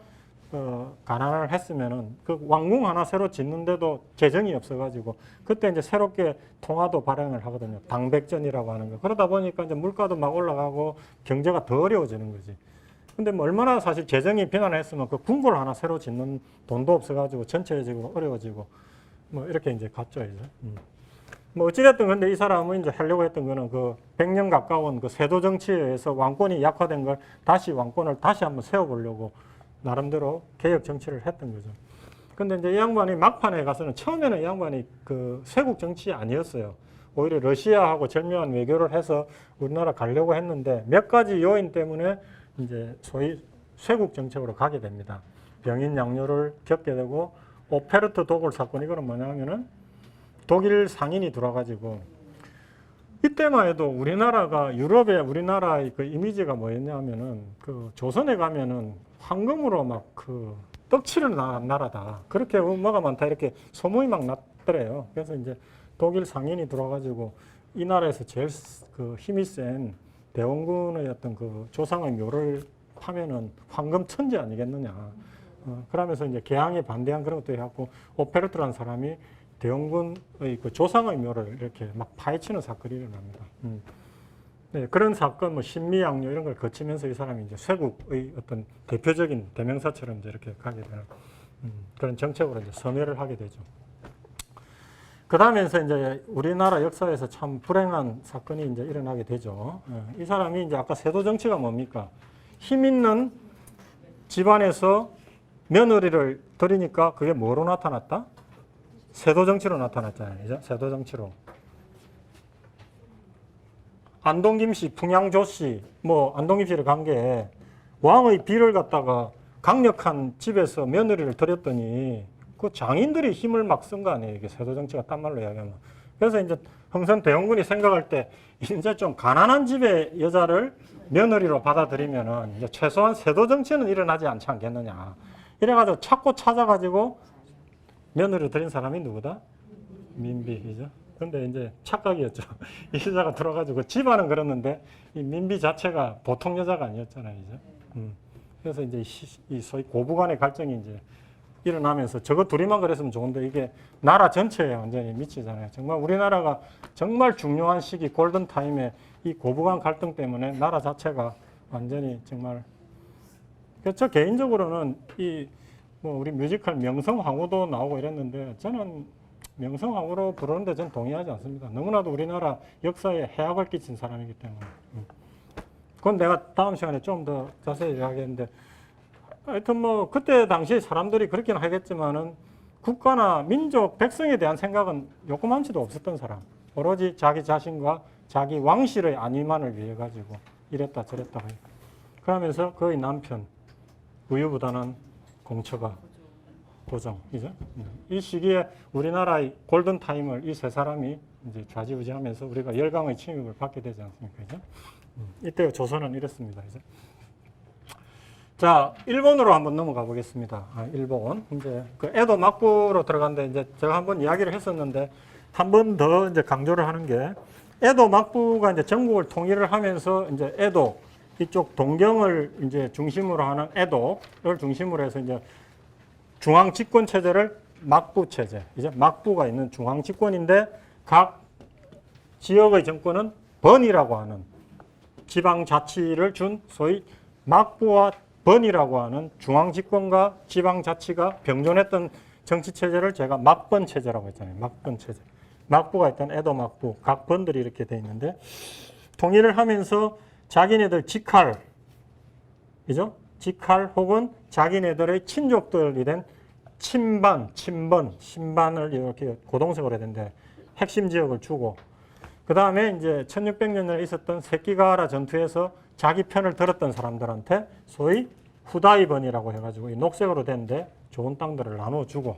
가난을 했으면은 그 왕궁 하나 새로 짓는데도 재정이 없어가지고 그때 이제 새롭게 통화도 발행을 하거든요. 당백전이라고 하는 거. 그러다 보니까 이제 물가도 막 올라가고 경제가 더 어려워지는 거지. 근데 뭐 얼마나 사실 재정이 비난했으면 그 궁궐 하나 새로 짓는 돈도 없어가지고 전체적으로 어려워지고 뭐 이렇게 이제 갔죠, 이제. 뭐 어찌됐든 근데 이 사람은 이제 하려고 했던 거는 그 100년 가까운 그 세도 정치에 의해서 왕권이 약화된 걸 다시 왕권을 다시 한번 세워보려고 나름대로 개혁 정치를 했던 거죠. 근데 이제 이 양반이 막판에 가서는 처음에는 이 양반이 그 쇄국 정치 아니었어요. 오히려 러시아하고 절묘한 외교를 해서 우리나라 가려고 했는데 몇 가지 요인 때문에 이제 소위 쇄국 정책으로 가게 됩니다. 병인 양요를 겪게 되고, 오페르트 도굴 사건, 이거는 뭐냐면은 독일 상인이 들어와가지고, 이때만 해도 우리나라가 유럽에 우리나라의 그 이미지가 뭐였냐면은 그 조선에 가면은 황금으로 막 그 떡치는 나라다. 그렇게 뭐가 많다. 이렇게 소문이 막 났더래요. 그래서 이제 독일 상인이 들어와가지고 이 나라에서 제일 그 힘이 센 대원군의 어떤 그 조상의 묘를 파면은 황금 천재 아니겠느냐. 그러면서 이제 개항에 반대한 그런 것도 해갖고 오페르트라는 사람이 대원군의 그 조상의 묘를 이렇게 막 파헤치는 사건이 일어납니다. 네, 그런 사건, 뭐 신미양요 이런 걸 거치면서 이 사람이 이제 쇄국의 어떤 대표적인 대명사처럼 이제 이렇게 가게 되는 그런 정책으로 이제 선회를 하게 되죠. 그 다음에서 이제 우리나라 역사에서 참 불행한 사건이 이제 일어나게 되죠. 이 사람이 이제 아까 세도 정치가 뭡니까? 힘 있는 집안에서 며느리를 들이니까 그게 뭐로 나타났다? 세도 정치로 나타났잖아요. 그죠? 세도 정치로. 안동김 씨, 풍양조 씨, 뭐 안동김 씨를 간 게 왕의 비를 갖다가 강력한 집에서 며느리를 들였더니 그 장인들이 힘을 막 쓴 거 아니에요. 이게 세도 정치가 딴 말로 이야기하면. 그래서 이제 흥선 대원군이 생각할 때 이제 좀 가난한 집의 여자를 며느리로 받아들이면은 이제 최소한 세도 정치는 일어나지 않지 않겠느냐. 이래가지고 찾고 찾아가지고 며느리를 들인 사람이 누구다? 민비이죠. 근데 이제 착각이었죠. 이 여자가 들어가지고 집안은 그랬는데 이 민비 자체가 보통 여자가 아니었잖아요. 이제. 그래서 이제 이 소위 고부간의 갈등이 이제 일어나면서 저거 둘이만 그랬으면 좋은데 이게 나라 전체에 완전히 미치잖아요. 정말 우리나라가 정말 중요한 시기 골든타임에 이 고부간 갈등 때문에 나라 자체가 완전히 정말. 그래서 저 개인적으로는 이 뭐 우리 뮤지컬 명성황후도 나오고 이랬는데 저는 명성황후로 부르는데 저는 동의하지 않습니다. 너무나도 우리나라 역사에 해악을 끼친 사람이기 때문에. 그건 내가 다음 시간에 좀 더 자세히 이야기하겠는데, 하여튼 뭐 그때 당시 사람들이 그렇게는 하겠지만은 국가나 민족, 백성에 대한 생각은 요거만치도 없었던 사람. 오로지 자기 자신과 자기 왕실의 안위만을 위해 가지고 이랬다 저랬다. 그러면서 그의 남편 우유부단한 공처가 고정이죠. 이 시기에 우리나라의 골든타임을 이 세 사람이 이제 좌지우지하면서 우리가 열강의 침입을 받게 되지 않습니까? 이제? 이때 조선은 이랬습니다. 이제. 자, 일본으로 한번 넘어가 보겠습니다. 일본. 이제 그 에도 막부로 들어간데 이제 제가 한번 이야기를 했었는데 한 번 더 이제 강조를 하는 게 에도 막부가 이제 전국을 통일을 하면서 이제 에도 이쪽 동경을 이제 중심으로 하는 에도를 중심으로 해서 이제 중앙 집권 체제를 막부 체제. 이제 막부가 있는 중앙 집권인데 각 지역의 정권은 번이라고 하는 지방 자치를 준 소위 막부와 번이라고 하는 중앙 집권과 지방 자치가 병존했던 정치 체제를 제가 막번 체제라고 했잖아요. 막번 체제. 막부가 있던 에도 막부, 각 번들이 이렇게 돼 있는데 통일을 하면서 자기네들 직할, 그죠? 직할 혹은 자기네들의 친족들이 된 친반, 친번, 신반을 이렇게 고동색으로 해야 되는데 핵심 지역을 주고 그 다음에 이제 1600년에 있었던 새끼가하라 전투에서 자기 편을 들었던 사람들한테 소위 후다이번이라고 해가지고 이 녹색으로 된데 좋은 땅들을 나눠주고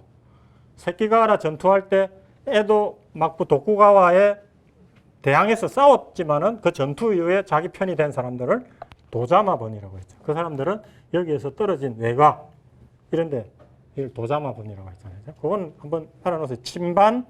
새끼가하라 전투할 때 에도 막부 도쿠가와에 대항해서 싸웠지만은 그 전투 이후에 자기 편이 된 사람들을 도자마번이라고 했죠. 그 사람들은 여기에서 떨어진 외곽 이런데 이걸 도자마번이라고 했잖아요. 그건 한번 알아놓으세요. 친반,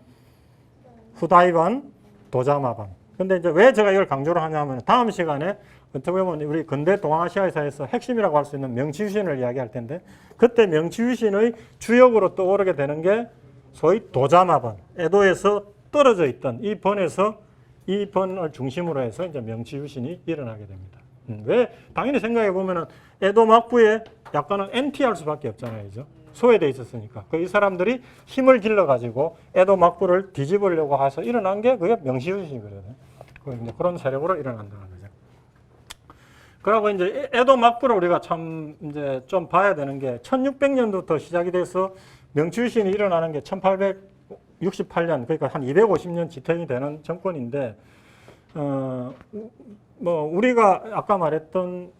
후다이번, 도자마번. 근데 이제 왜 제가 이걸 강조를 하냐면 다음 시간에 어떻게 보면 우리 근대 동아시아사에서 핵심이라고 할 수 있는 명치유신을 이야기할 텐데 그때 명치유신의 주역으로 떠오르게 되는 게 소위 도자마번, 에도에서 떨어져 있던 이 번에서 이 번을 중심으로 해서 이제 명치유신이 일어나게 됩니다. 왜? 당연히 생각해 보면은 에도 막부에 약간은 NT할 수밖에 없잖아요, 그죠? 소외돼 있었으니까. 이 사람들이 힘을 길러가지고 에도 막부를 뒤집으려고 해서 일어난 게 그게 명치유신이거든요. 이제 그런 세력으로 일어난다는 거죠. 그리고 이제 에도 막부를 우리가 참 이제 좀 봐야 되는 게 1600년부터 시작이 돼서 명치유신이 일어나는 게 1868년, 그러니까 한 250년 지탱이 되는 정권인데, 뭐 우리가 아까 말했던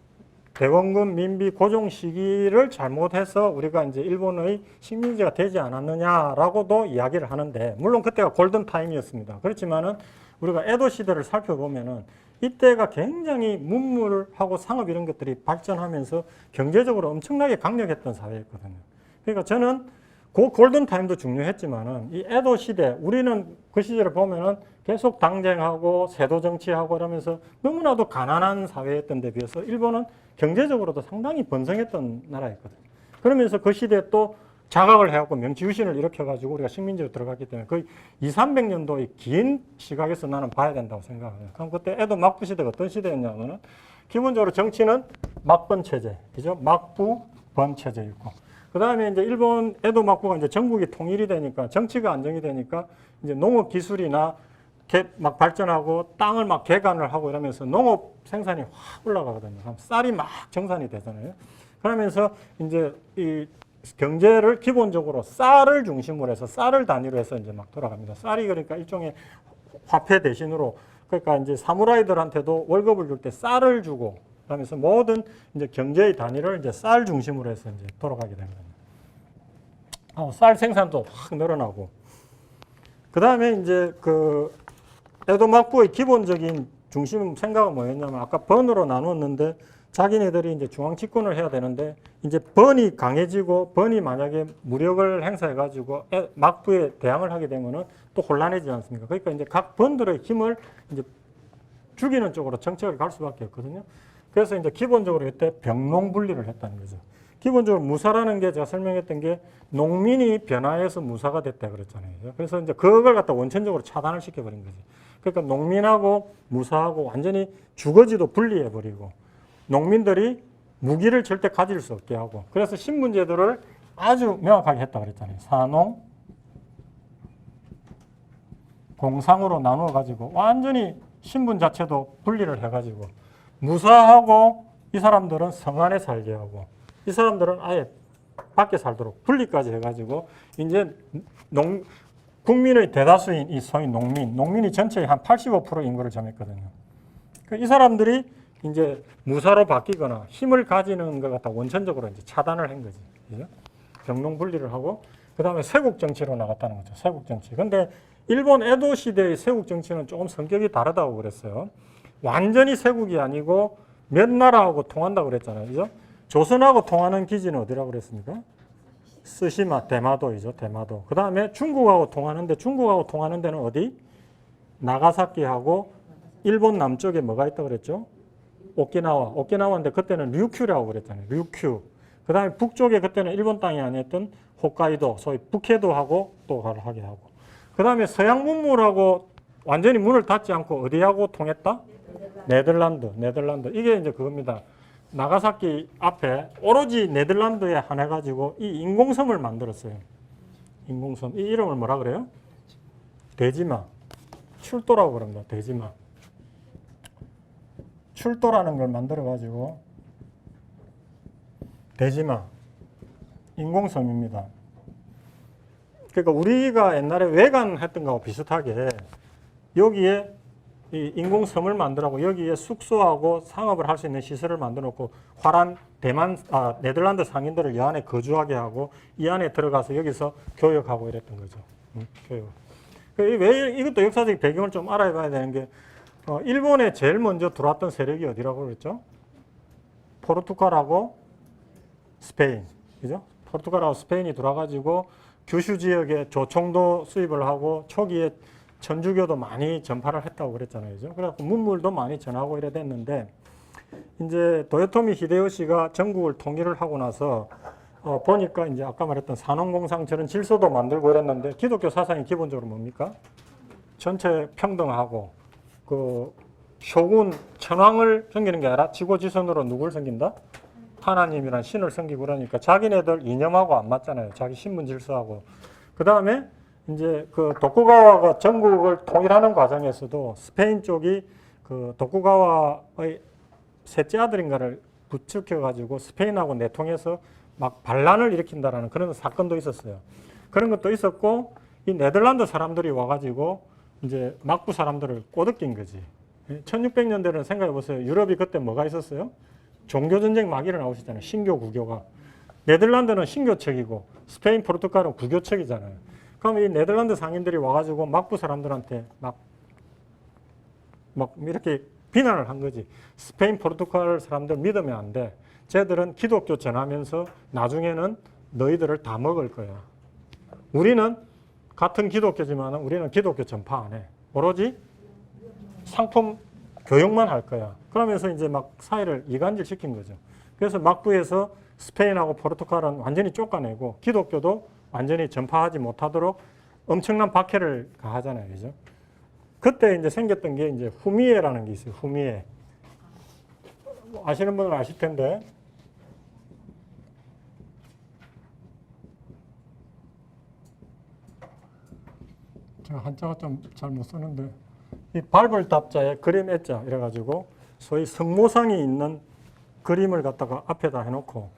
대원군 민비 고종 시기를 잘못해서 우리가 이제 일본의 식민지가 되지 않았느냐라고도 이야기를 하는데, 물론 그때가 골든 타임이었습니다. 그렇지만은 우리가 에도 시대를 살펴보면은 이때가 굉장히 문물하고 상업 이런 것들이 발전하면서 경제적으로 엄청나게 강력했던 사회였거든요. 그러니까 저는 그 골든 타임도 중요했지만은 이 에도 시대, 우리는 그 시절을 보면은 계속 당쟁하고 세도 정치하고 이러면서 너무나도 가난한 사회였던 데 비해서 일본은 경제적으로도 상당히 번성했던 나라였거든요. 그러면서 그 시대에 또 자각을 해갖고 명치유신을 일으켜가지고 우리가 식민지로 들어갔기 때문에 거의 200~300년도의 긴 시각에서 나는 봐야 된다고 생각해요. 그럼 그때 에도 막부 시대가 어떤 시대였냐면은 기본적으로 정치는 막번 체제, 그죠? 막부 번 체제였고. 그 다음에 이제 일본 에도 막부가 이제 전국이 통일이 되니까 정치가 안정이 되니까 이제 농업 기술이나 막 발전하고 땅을 막 개간을 하고 이러면서 농업 생산이 확 올라가거든요. 그럼 쌀이 막 정산이 되잖아요. 그러면서 이제 이 경제를 기본적으로 쌀을 중심으로 해서 쌀을 단위로 해서 이제 막 돌아갑니다. 쌀이 그러니까 일종의 화폐 대신으로 그러니까 이제 사무라이들한테도 월급을 줄 때 쌀을 주고 그러면서 모든 이제 경제의 단위를 이제 쌀 중심으로 해서 이제 돌아가게 되는 겁니다. 쌀 생산도 확 늘어나고 그 다음에 이제 그 에도 막부의 기본적인 중심 생각은 뭐였냐면 아까 번으로 나누었는데 자기네들이 이제 중앙 집권을 해야 되는데 이제 번이 강해지고 번이 만약에 무력을 행사해 가지고 막부에 대항을 하게 되면은 또 혼란해지지 않습니까? 그러니까 이제 각 번들의 힘을 이제 죽이는 쪽으로 정책을 갈 수밖에 없거든요. 그래서 이제 기본적으로 이때 병농 분리를 했다는 거죠. 기본적으로 무사라는 게 제가 설명했던 게 농민이 변화해서 무사가 됐다 그랬잖아요. 그래서 이제 그걸 갖다 원천적으로 차단을 시켜버린 거지. 그러니까 농민하고 무사하고 완전히 주거지도 분리해버리고 농민들이 무기를 절대 가질 수 없게 하고 그래서 신분 제도를 아주 명확하게 했다 그랬잖아요. 산농, 공상으로 나누어 가지고 완전히 신분 자체도 분리를 해가지고 무사하고 이 사람들은 성 안에 살게 하고 이 사람들은 아예 밖에 살도록 분리까지 해가지고 이제 국민의 대다수인 이 소위 농민이 전체의 한 85% 인구를 점했거든요. 이 사람들이 이제 무사로 바뀌거나 힘을 가지는 것 갖다 원천적으로 이제 차단을 한 거지. 그죠? 병농 분리를 하고 그 다음에 세국 정치로 나갔다는 거죠. 세국 정치. 근데 일본 에도 시대의 세국 정치는 조금 성격이 다르다고 그랬어요. 완전히 세국이 아니고 몇 나라하고 통한다고 그랬잖아요. 그죠? 조선하고 통하는 기지는 어디라고 그랬습니까? 스시마, 대마도이죠. 대마도. 그 다음에 중국하고 통하는데 중국하고 통하는 데는 어디? 나가사키하고 일본 남쪽에 뭐가 있다고 그랬죠? 오키나와인데 그때는 류큐라고 그랬잖아요. 류큐. 그 다음에 북쪽에 그때는 일본 땅이 아니었던 홋카이도, 소위 북해도하고 또 하게 하고. 그 다음에 서양 문물하고 완전히 문을 닫지 않고 어디하고 통했다? 네덜란드. 이게 이제 그겁니다. 나가사키 앞에 오로지 네덜란드에 한해가지고 이 인공섬을 만들었어요. 인공섬. 이 이름을 뭐라 그래요? 대지마. 출도라고 그럽니다. 대지마. 출도라는 걸 만들어가지고 대지마. 인공섬입니다. 그러니까 우리가 옛날에 외관했던 거하고 비슷하게 여기에 이 인공섬을 만들고 여기에 숙소하고 상업을 할 수 있는 시설을 만들어 놓고 화란 네덜란드 상인들을 이 안에 거주하게 하고 이 안에 들어가서 여기서 교역하고 이랬던 거죠. 교육. 왜 이것도 역사적 배경을 좀 알아봐야 되는 게 일본에 제일 먼저 들어왔던 세력이 어디라고 그랬죠? 포르투갈하고 스페인. 그죠? 포르투갈하고 스페인이 들어와가지고 규슈 지역에 조총도 수입을 하고 초기에 천주교도 많이 전파를 했다고 그랬잖아요. 그죠? 그래갖고 문물도 많이 전하고 이래 됐는데, 이제 도요토미 히데요시가 전국을 통일을 하고 나서, 보니까 이제 아까 말했던 산업공상 저런 질서도 만들고 이랬는데, 기독교 사상이 기본적으로 뭡니까? 전체 평등하고, 쇼군, 천황을 섬기는 게 아니라 지고지선으로 누굴 섬긴다? 하나님이란 신을 섬기고 그러니까 자기네들 이념하고 안 맞잖아요. 자기 신분 질서하고. 그 다음에 이제 그 도쿠가와가 전국을 통일하는 과정에서도 스페인 쪽이 그 도쿠가와의 셋째 아들인가를 부추겨가지고 스페인하고 내통해서 막 반란을 일으킨다라는 그런 사건도 있었어요. 그런 것도 있었고, 이 네덜란드 사람들이 와가지고 이제 막부 사람들을 꼬드긴 거지. 1600년대는 생각해 보세요. 유럽이 그때 뭐가 있었어요? 종교전쟁 막 일어나고 있었잖아요. 신교, 구교가. 네덜란드는 신교척이고 스페인, 포르투갈은 구교척이잖아요. 그럼 이 네덜란드 상인들이 와가지고 막부 사람들한테 막 이렇게 비난을 한 거지. 스페인, 포르투갈 사람들 믿으면 안 돼. 쟤들은 기독교 전하면서 나중에는 너희들을 다 먹을 거야. 우리는 같은 기독교지만 우리는 기독교 전파 안 해. 오로지 상품 교육만 할 거야. 그러면서 이제 막 사회를 이간질 시킨 거죠. 그래서 막부에서 스페인하고 포르투갈은 완전히 쫓아내고 기독교도 완전히 전파하지 못하도록 엄청난 박해를 가하잖아요. 그죠? 그때 이제 생겼던 게 이제 후미에라는 게 있어요. 후미에. 아시는 분은 아실 텐데. 제가 한자가 좀 잘 못 쓰는데. 이 밟을 답자에 그림 애자 이래가지고 소위 성모상이 있는 그림을 갖다가 앞에다 해놓고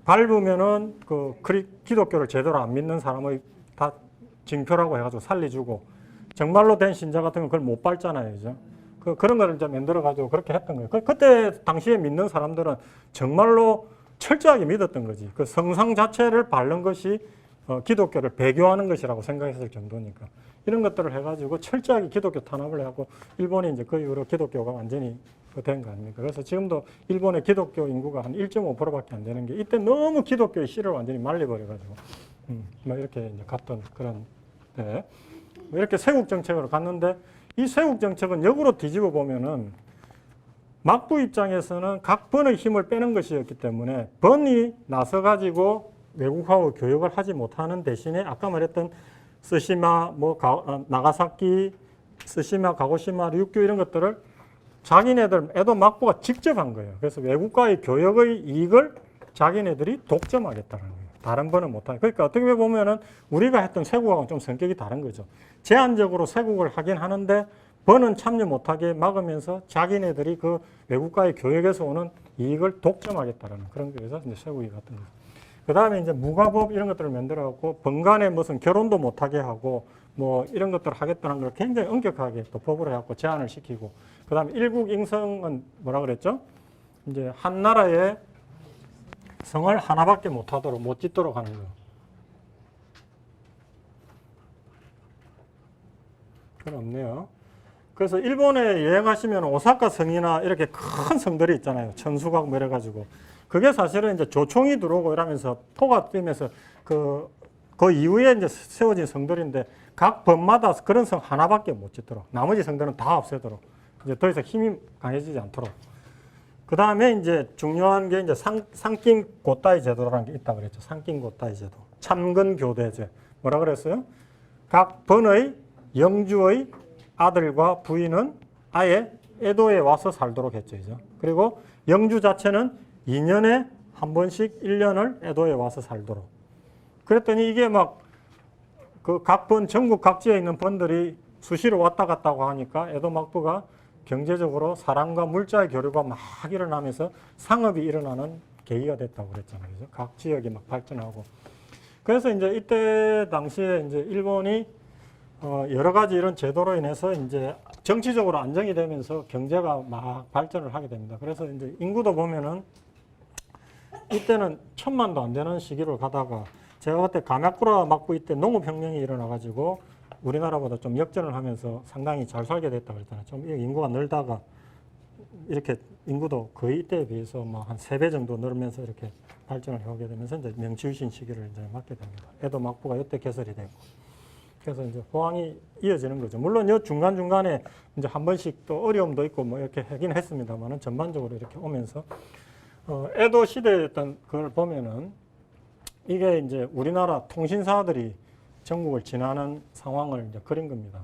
밟으면은 그 기독교를 제대로 안 믿는 사람의 다 징표라고 해가지고 살려주고 정말로 된 신자 같은 건 그걸 못 밟잖아요. 그죠? 그런 거를 이제 만들어가지고 그렇게 했던 거예요. 그때 당시에 믿는 사람들은 정말로 철저하게 믿었던 거지. 그 성상 자체를 밟는 것이 기독교를 배교하는 것이라고 생각했을 정도니까. 이런 것들을 해가지고 철저하게 기독교 탄압을 해갖고 일본이 이제 그 이후로 기독교가 완전히 된 거 아닙니까? 그래서 지금도 일본의 기독교 인구가 한 1.5%밖에 안 되는 게 이때 너무 기독교의 씨를 완전히 말려버려가지고 막 이렇게 이제 갔던 그런 때 이렇게 세국 정책으로 갔는데 이 세국 정책은 역으로 뒤집어 보면은 막부 입장에서는 각 번의 힘을 빼는 것이었기 때문에 번이 나서가지고 외국하고 교역을 하지 못하는 대신에 아까 말했던 스시마, 나가사키, 스시마, 가고시마, 류큐 이런 것들을 자기네들 에도 막부가 직접 한 거예요. 그래서 외국과의 교역의 이익을 자기네들이 독점하겠다는 거예요. 다른 번은 못하게. 그러니까 어떻게 보면은 우리가 했던 세국하고는 좀 성격이 다른 거죠. 제한적으로 세국을 하긴 하는데 번은 참여 못하게 막으면서 자기네들이 그 외국과의 교역에서 오는 이익을 독점하겠다는 그런 거에서 이제 세국이 같은 거죠. 그 다음에 이제 무가법 이런 것들을 만들어갖고 번간에 무슨 결혼도 못하게 하고 뭐 이런 것들을 하겠다는 걸 굉장히 엄격하게 또 법으로 해갖고 제한을 시키고 그 다음에 일국 잉성은 뭐라 그랬죠? 이제 한 나라의 성을 하나밖에 못하도록 못 짓도록 하는 거예요. 그건 없네요. 그래서 일본에 여행하시면 오사카 성이나 이렇게 큰 성들이 있잖아요. 천수각 뭐 이래가지고. 그게 사실은 이제 조총이 들어오고 이러면서 포가 뛰면서 그 이후에 이제 세워진 성들인데 각 번마다 그런 성 하나밖에 못 짓도록 나머지 성들은 다 없애도록 이제 더 이상 힘이 강해지지 않도록. 그 다음에 이제 중요한 게 이제 상낀 고따이 제도라는 게 있다고 그랬죠. 상낀 고따이 제도. 참근 교대제. 뭐라 그랬어요? 각 번의 영주의 아들과 부인은 아예 에도에 와서 살도록 했죠. 그리고 영주 자체는 2년에 한 번씩 1년을 에도에 와서 살도록. 그랬더니 이게 막 그 각 번, 전국 각지에 있는 번들이 수시로 왔다 갔다 하니까 에도 막부가 경제적으로 사람과 물자의 교류가 막 일어나면서 상업이 일어나는 계기가 됐다고 그랬잖아요. 그죠? 각 지역이 막 발전하고. 그래서 이제 이때 당시에 이제 일본이 여러 가지 이런 제도로 인해서 이제 정치적으로 안정이 되면서 경제가 막 발전을 하게 됩니다. 그래서 이제 인구도 보면은 이때는 1000만도 안 되는 시기로 가다가 제가 그때 가마쿠라 막부 이때 농업혁명이 일어나가지고 우리나라보다 좀 역전을 하면서 상당히 잘 살게 됐다 그랬잖아요. 좀 인구가 늘다가 이렇게 인구도 거의 이때에 비해서 뭐 한 3배 정도 늘면서 이렇게 발전을 해오게 되면서 이제 명치유신 시기를 이제 맞게 됩니다. 에도 막부가 이때 개설이 되고. 그래서 이제 호황이 이어지는 거죠. 물론 이 중간중간에 이제 한 번씩 또 어려움도 있고 뭐 이렇게 하긴 했습니다만은 전반적으로 이렇게 오면서 에도 시대였던 걸 보면은 이게 이제 우리나라 통신사들이 전국을 지나는 상황을 이제 그린 겁니다.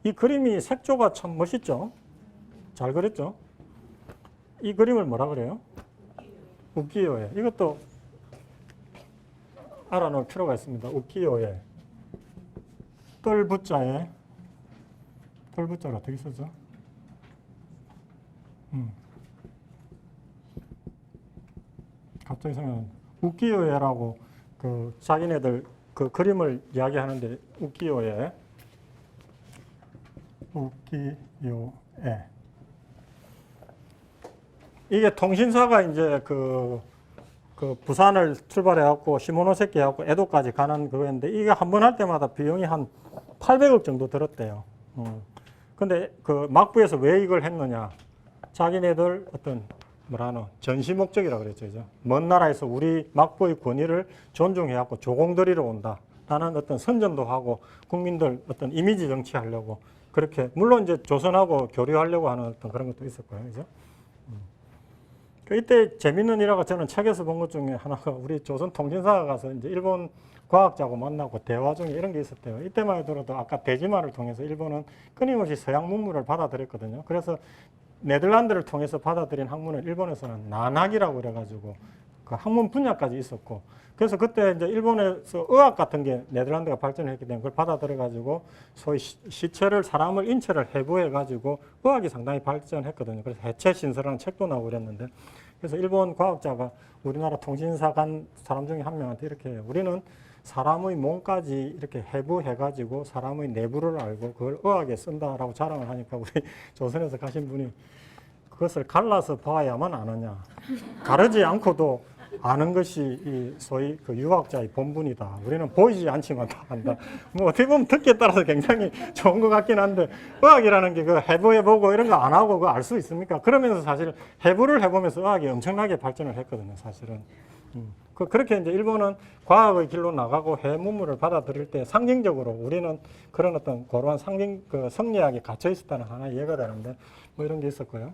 이 그림이 색조가 참 멋있죠? 잘 그렸죠? 이 그림을 뭐라 그래요? 우키요에. 이것도 알아놓을 필요가 있습니다. 우키요에. 뜰부자에, 뜰부자가 어떻게 쓰죠? 갑자기 생각나는 우키요에라고 그 자기네들 그 그림을 이야기하는데 우키요에. 이게 통신사가 이제 그 부산을 출발해갖고 시모노세키 해갖고 에도까지 가는 그거였는데 이게 한 번 할 때마다 비용이 한 800억 정도 들었대요. 근데 그 막부에서 왜 이걸 했느냐? 자기네들 어떤 뭐라노 전시 목적이라고 그랬죠, 그죠? 먼 나라에서 우리 막부의 권위를 존중해갖고 조공들이러 온다. 라는 어떤 선전도 하고 국민들 어떤 이미지 정치하려고 그렇게 물론 이제 조선하고 교류하려고 하는 어떤 그런 것도 있을 거예요, 그죠? 이때 재밌는 일화가 저는 책에서 본 것 중에 하나가 우리 조선 통신사가 가서 이제 일본 과학자하고 만나고 대화 중에 이런 게 있었대요. 이때만 해도 아까 대지마를 통해서 일본은 끊임없이 서양 문물을 받아들였거든요. 그래서 네덜란드를 통해서 받아들인 학문을 일본에서는 난학이라고 그래가지고 그 학문 분야까지 있었고 그래서 그때 이제 일본에서 의학 같은 게 네덜란드가 발전했기 때문에 그걸 받아들여가지고 소위 시체를 사람을 인체를 해부해가지고 의학이 상당히 발전했거든요. 그래서 해체 신설하는 책도 나오고 그랬는데 그래서 일본 과학자가 우리나라 통신사 간 사람 중에 한 명한테 이렇게 해요. 우리는 사람의 몸까지 이렇게 해부해가지고 사람의 내부를 알고 그걸 의학에 쓴다라고 자랑을 하니까 우리 조선에서 가신 분이 그것을 갈라서 봐야만 아느냐. 가르지 않고도 아는 것이 이 소위 그 유학자의 본분이다. 우리는 보이지 않지만 다 안다. 뭐 어떻게 보면 듣기에 따라서 굉장히 좋은 것 같긴 한데 의학이라는 게 그 해부해보고 이런 거 안 하고 그거 알 수 있습니까? 그러면서 사실 해부를 해보면서 의학이 엄청나게 발전을 했거든요. 사실은. 그렇게 이제 일본은 과학의 길로 나가고 해문물을 받아들일 때 상징적으로 우리는 그런 어떤 고루한 상징 그 성리학에 갇혀 있었다는 하나 이해가 되는데 뭐 이런 게 있었고요.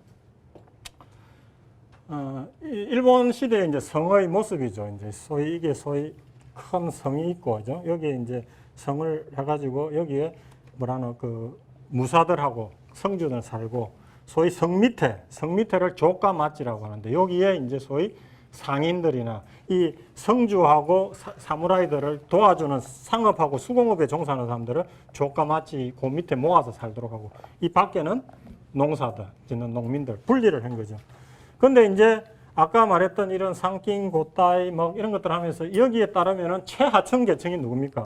일본 시대의 이제 성의 모습이죠. 이제 이게 소위 큰 성이 있고, 그죠? 여기에 이제 성을 해가지고 여기에 뭐라노 그 무사들하고 성주들 살고, 소위 성 밑에를 조가마찌라고 하는데 여기에 이제 소위 상인들이나 이 성주하고 사무라이들을 도와주는 상업하고 수공업에 종사하는 사람들을 조가마찌 그 밑에 모아서 살도록 하고 이 밖에는 농사들, 짓는 농민들 분리를 한 거죠. 근데 이제 아까 말했던 이런 상킹, 고따이 뭐 이런 것들 하면서 여기에 따르면은 최하층 계층이 누굽니까?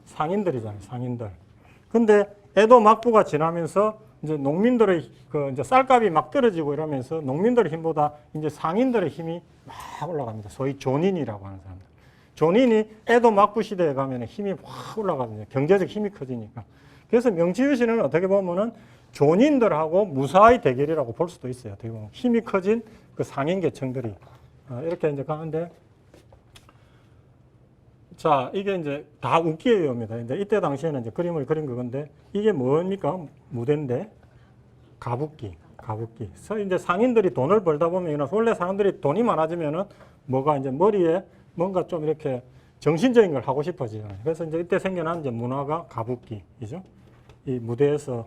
상인들이잖아요, 상인들. 근데 에도 막부가 지나면서 이제 농민들의 그 이제 쌀값이 막 떨어지고 이러면서 농민들의 힘보다 이제 상인들의 힘이 막 올라갑니다. 소위 조닌이라고 하는 사람들. 조닌이 에도 막부 시대에 가면 힘이 확 올라가거든요. 경제적 힘이 커지니까. 그래서 명치유신은 어떻게 보면은 존인들하고 무사의 대결이라고 볼 수도 있어요. 어떻게 보면 힘이 커진 그 상인 계층들이 이렇게 이제 가는데, 자 이게 이제 다 우키요입니다. 이제 이때 당시에는 이제 그림을 그린 거건데 이게 뭡니까? 무대인데 가부키. 이제 상인들이 돈을 벌다 보면 원래 사람들이 돈이 많아지면은 뭐가 이제 머리에 뭔가 좀 이렇게 정신적인 걸 하고 싶어지잖아요. 그래서 이제 이때 생겨난 이제 문화가 가부키이죠. 이 무대에서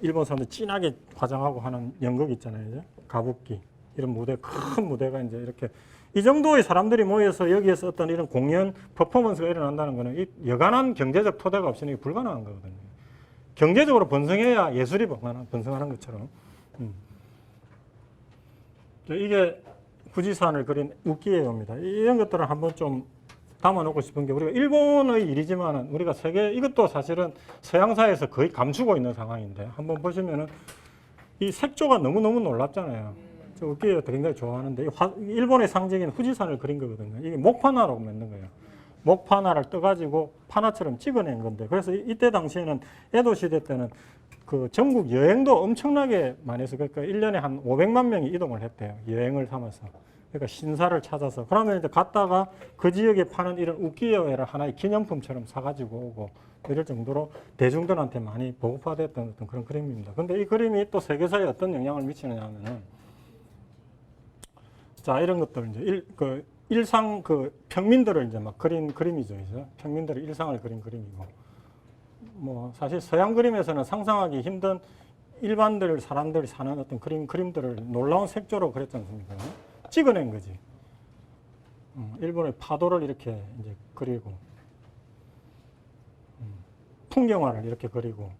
일본 사람들 진하게 화장하고 하는 연극 있잖아요. 이제 가부키. 이런 무대, 큰 무대가 이제 이렇게 이 정도의 사람들이 모여서 여기에서 어떤 이런 공연, 퍼포먼스가 일어난다는 거는 이 여간한 경제적 토대가 없이는 이게 불가능한 거거든요. 경제적으로 번성해야 예술이 번성하는 것처럼. 이게 후지산을 그린 우키요입니다. 이런 것들을 한번 좀 담아놓고 싶은 게 우리가 일본의 일이지만은 우리가 세계 이것도 사실은 서양사에서 거의 감추고 있는 상황인데 한번 보시면은 이 색조가 너무너무 놀랍잖아요. 저 웃기요 굉장히 좋아하는데 일본의 상징인 후지산을 그린 거거든요. 이게 목파나라고 만든 거예요. 목파나를 떠가지고 파나처럼 찍어낸 건데 그래서 이때 당시에는 에도 시대 때는 그 전국 여행도 엄청나게 많이 해서 그러니까 1년에 한 500만 명이 이동을 했대요. 여행을 삼아서. 그러니까 신사를 찾아서 그러면 이제 갔다가 그 지역에 파는 이런 우키요에를 하나의 기념품처럼 사가지고 오고 이럴 정도로 대중들한테 많이 보급화됐던 어떤 그런 그림입니다. 근데 이 그림이 또 세계사에 어떤 영향을 미치느냐 하면은 자 이런 것들 이제 일상 그 평민들을 이제 막 그린 그림이죠. 이제 평민들의 일상을 그린 그림이고 뭐 사실 서양 그림에서는 상상하기 힘든 일반들 사람들이 사는 어떤 그림들을 놀라운 색조로 그렸지 않습니까? 찍어낸 거지. 일본의 파도를 이렇게 이제 그리고, 풍경화를 이렇게 그리고.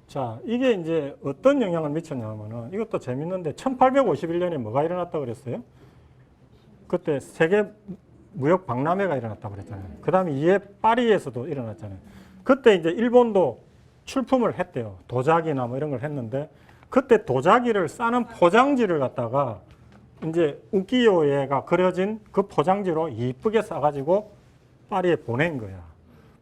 자, 이게 이제 어떤 영향을 미쳤냐면은 이것도 재밌는데 1851년에 뭐가 일어났다고 그랬어요? 그때 세계 무역 박람회가 일어났다고 그랬잖아요. 그 다음에 이에 파리에서도 일어났잖아요. 그때 이제 일본도 출품을 했대요. 도자기나 뭐 이런 걸 했는데 그때 도자기를 싸는 포장지를 갖다가 이제 우키요에가 그려진 그 포장지로 이쁘게 싸가지고 파리에 보낸 거야.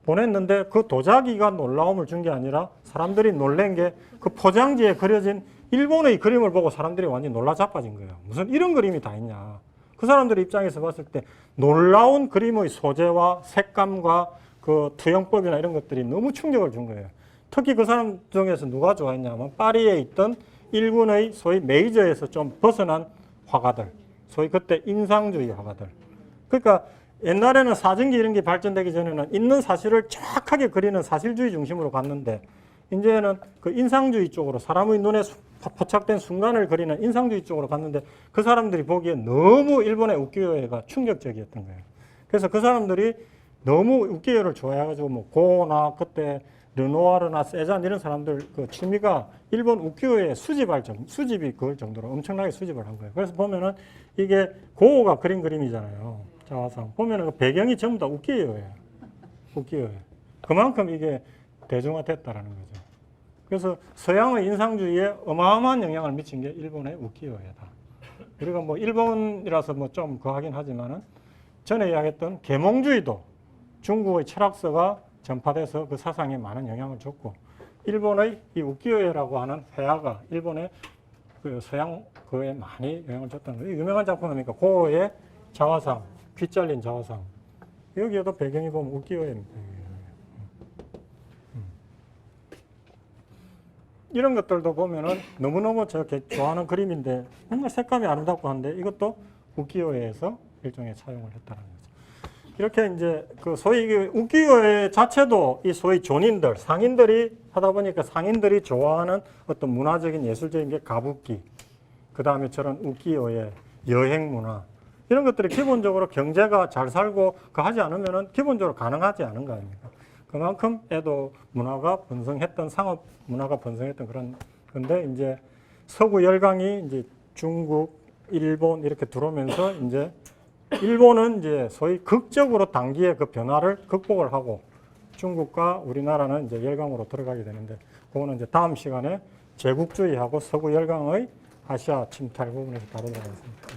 보냈는데 그 도자기가 놀라움을 준 게 아니라 사람들이 놀란 게 그 포장지에 그려진 일본의 그림을 보고 사람들이 완전히 놀라 자빠진 거예요. 무슨 이런 그림이 다 있냐. 그 사람들 입장에서 봤을 때 놀라운 그림의 소재와 색감과 그 투영법이나 이런 것들이 너무 충격을 준 거예요. 특히 그 사람 중에서 누가 좋아했냐면 파리에 있던 일군의 소위 메이저에서 좀 벗어난 화가들, 소위 그때 인상주의 화가들. 그러니까 옛날에는 사진기 이런 게 발전되기 전에는 있는 사실을 정확하게 그리는 사실주의 중심으로 갔는데 이제는 그 인상주의 쪽으로 사람의 눈에 포착된 순간을 그리는 인상주의 쪽으로 갔는데 그 사람들이 보기에 너무 일본의 우키요에가 충격적이었던 거예요. 그래서 그 사람들이 너무 우키요를 좋아해가지고 뭐 고나 그때 르노아르나 세잔 이런 사람들 그 취미가 일본 우키요에 수집이 그걸 정도로 엄청나게 수집을 한 거예요. 그래서 보면은 이게 고오가 그린 그림이잖아요. 자화상 보면은 그 배경이 전부 다 우키요예요. 우키요예요. 그만큼 이게 대중화됐다라는 거죠. 그래서 서양의 인상주의에 어마어마한 영향을 미친 게 일본의 우키요에다. 우리가 뭐 일본이라서 뭐 좀 거하긴 하지만은 전에 이야기했던 계몽주의도 중국의 철학서가 전파돼서 그 사상에 많은 영향을 줬고 일본의 이 우키요에라고 하는 회화가 일본의 그 서양 그에 많이 영향을 줬다는 거예요. 유명한 작품이니까 고어의 자화상, 귀 잘린 자화상. 여기에도 배경이 보면 우키요에입니다. 이런 것들도 보면은 너무너무 저렇게 좋아하는 그림인데 정말 색감이 아름답고 한데 이것도 우키요에에서 일종의 차용을 했다는 거죠. 이렇게 이제 그 소위 우키요에 자체도 이 소위 존인들, 상인들이 하다 보니까 상인들이 좋아하는 어떤 문화적인 예술적인 게 가부키, 그 다음에 저런 우키요에 여행 문화 이런 것들이 기본적으로 경제가 잘 살고 그 하지 않으면은 기본적으로 가능하지 않은 거 아닙니까? 그만큼 에도 문화가 번성했던 상업 문화가 번성했던 그런 건데 이제 서구 열강이 이제 중국, 일본 이렇게 들어오면서 이제 일본은 이제 소위 극적으로 단기에 그 변화를 극복을 하고 중국과 우리나라는 이제 열강으로 들어가게 되는데 그거는 이제 다음 시간에 제국주의하고 서구 열강의 아시아 침탈 부분에서 다루도록 하겠습니다.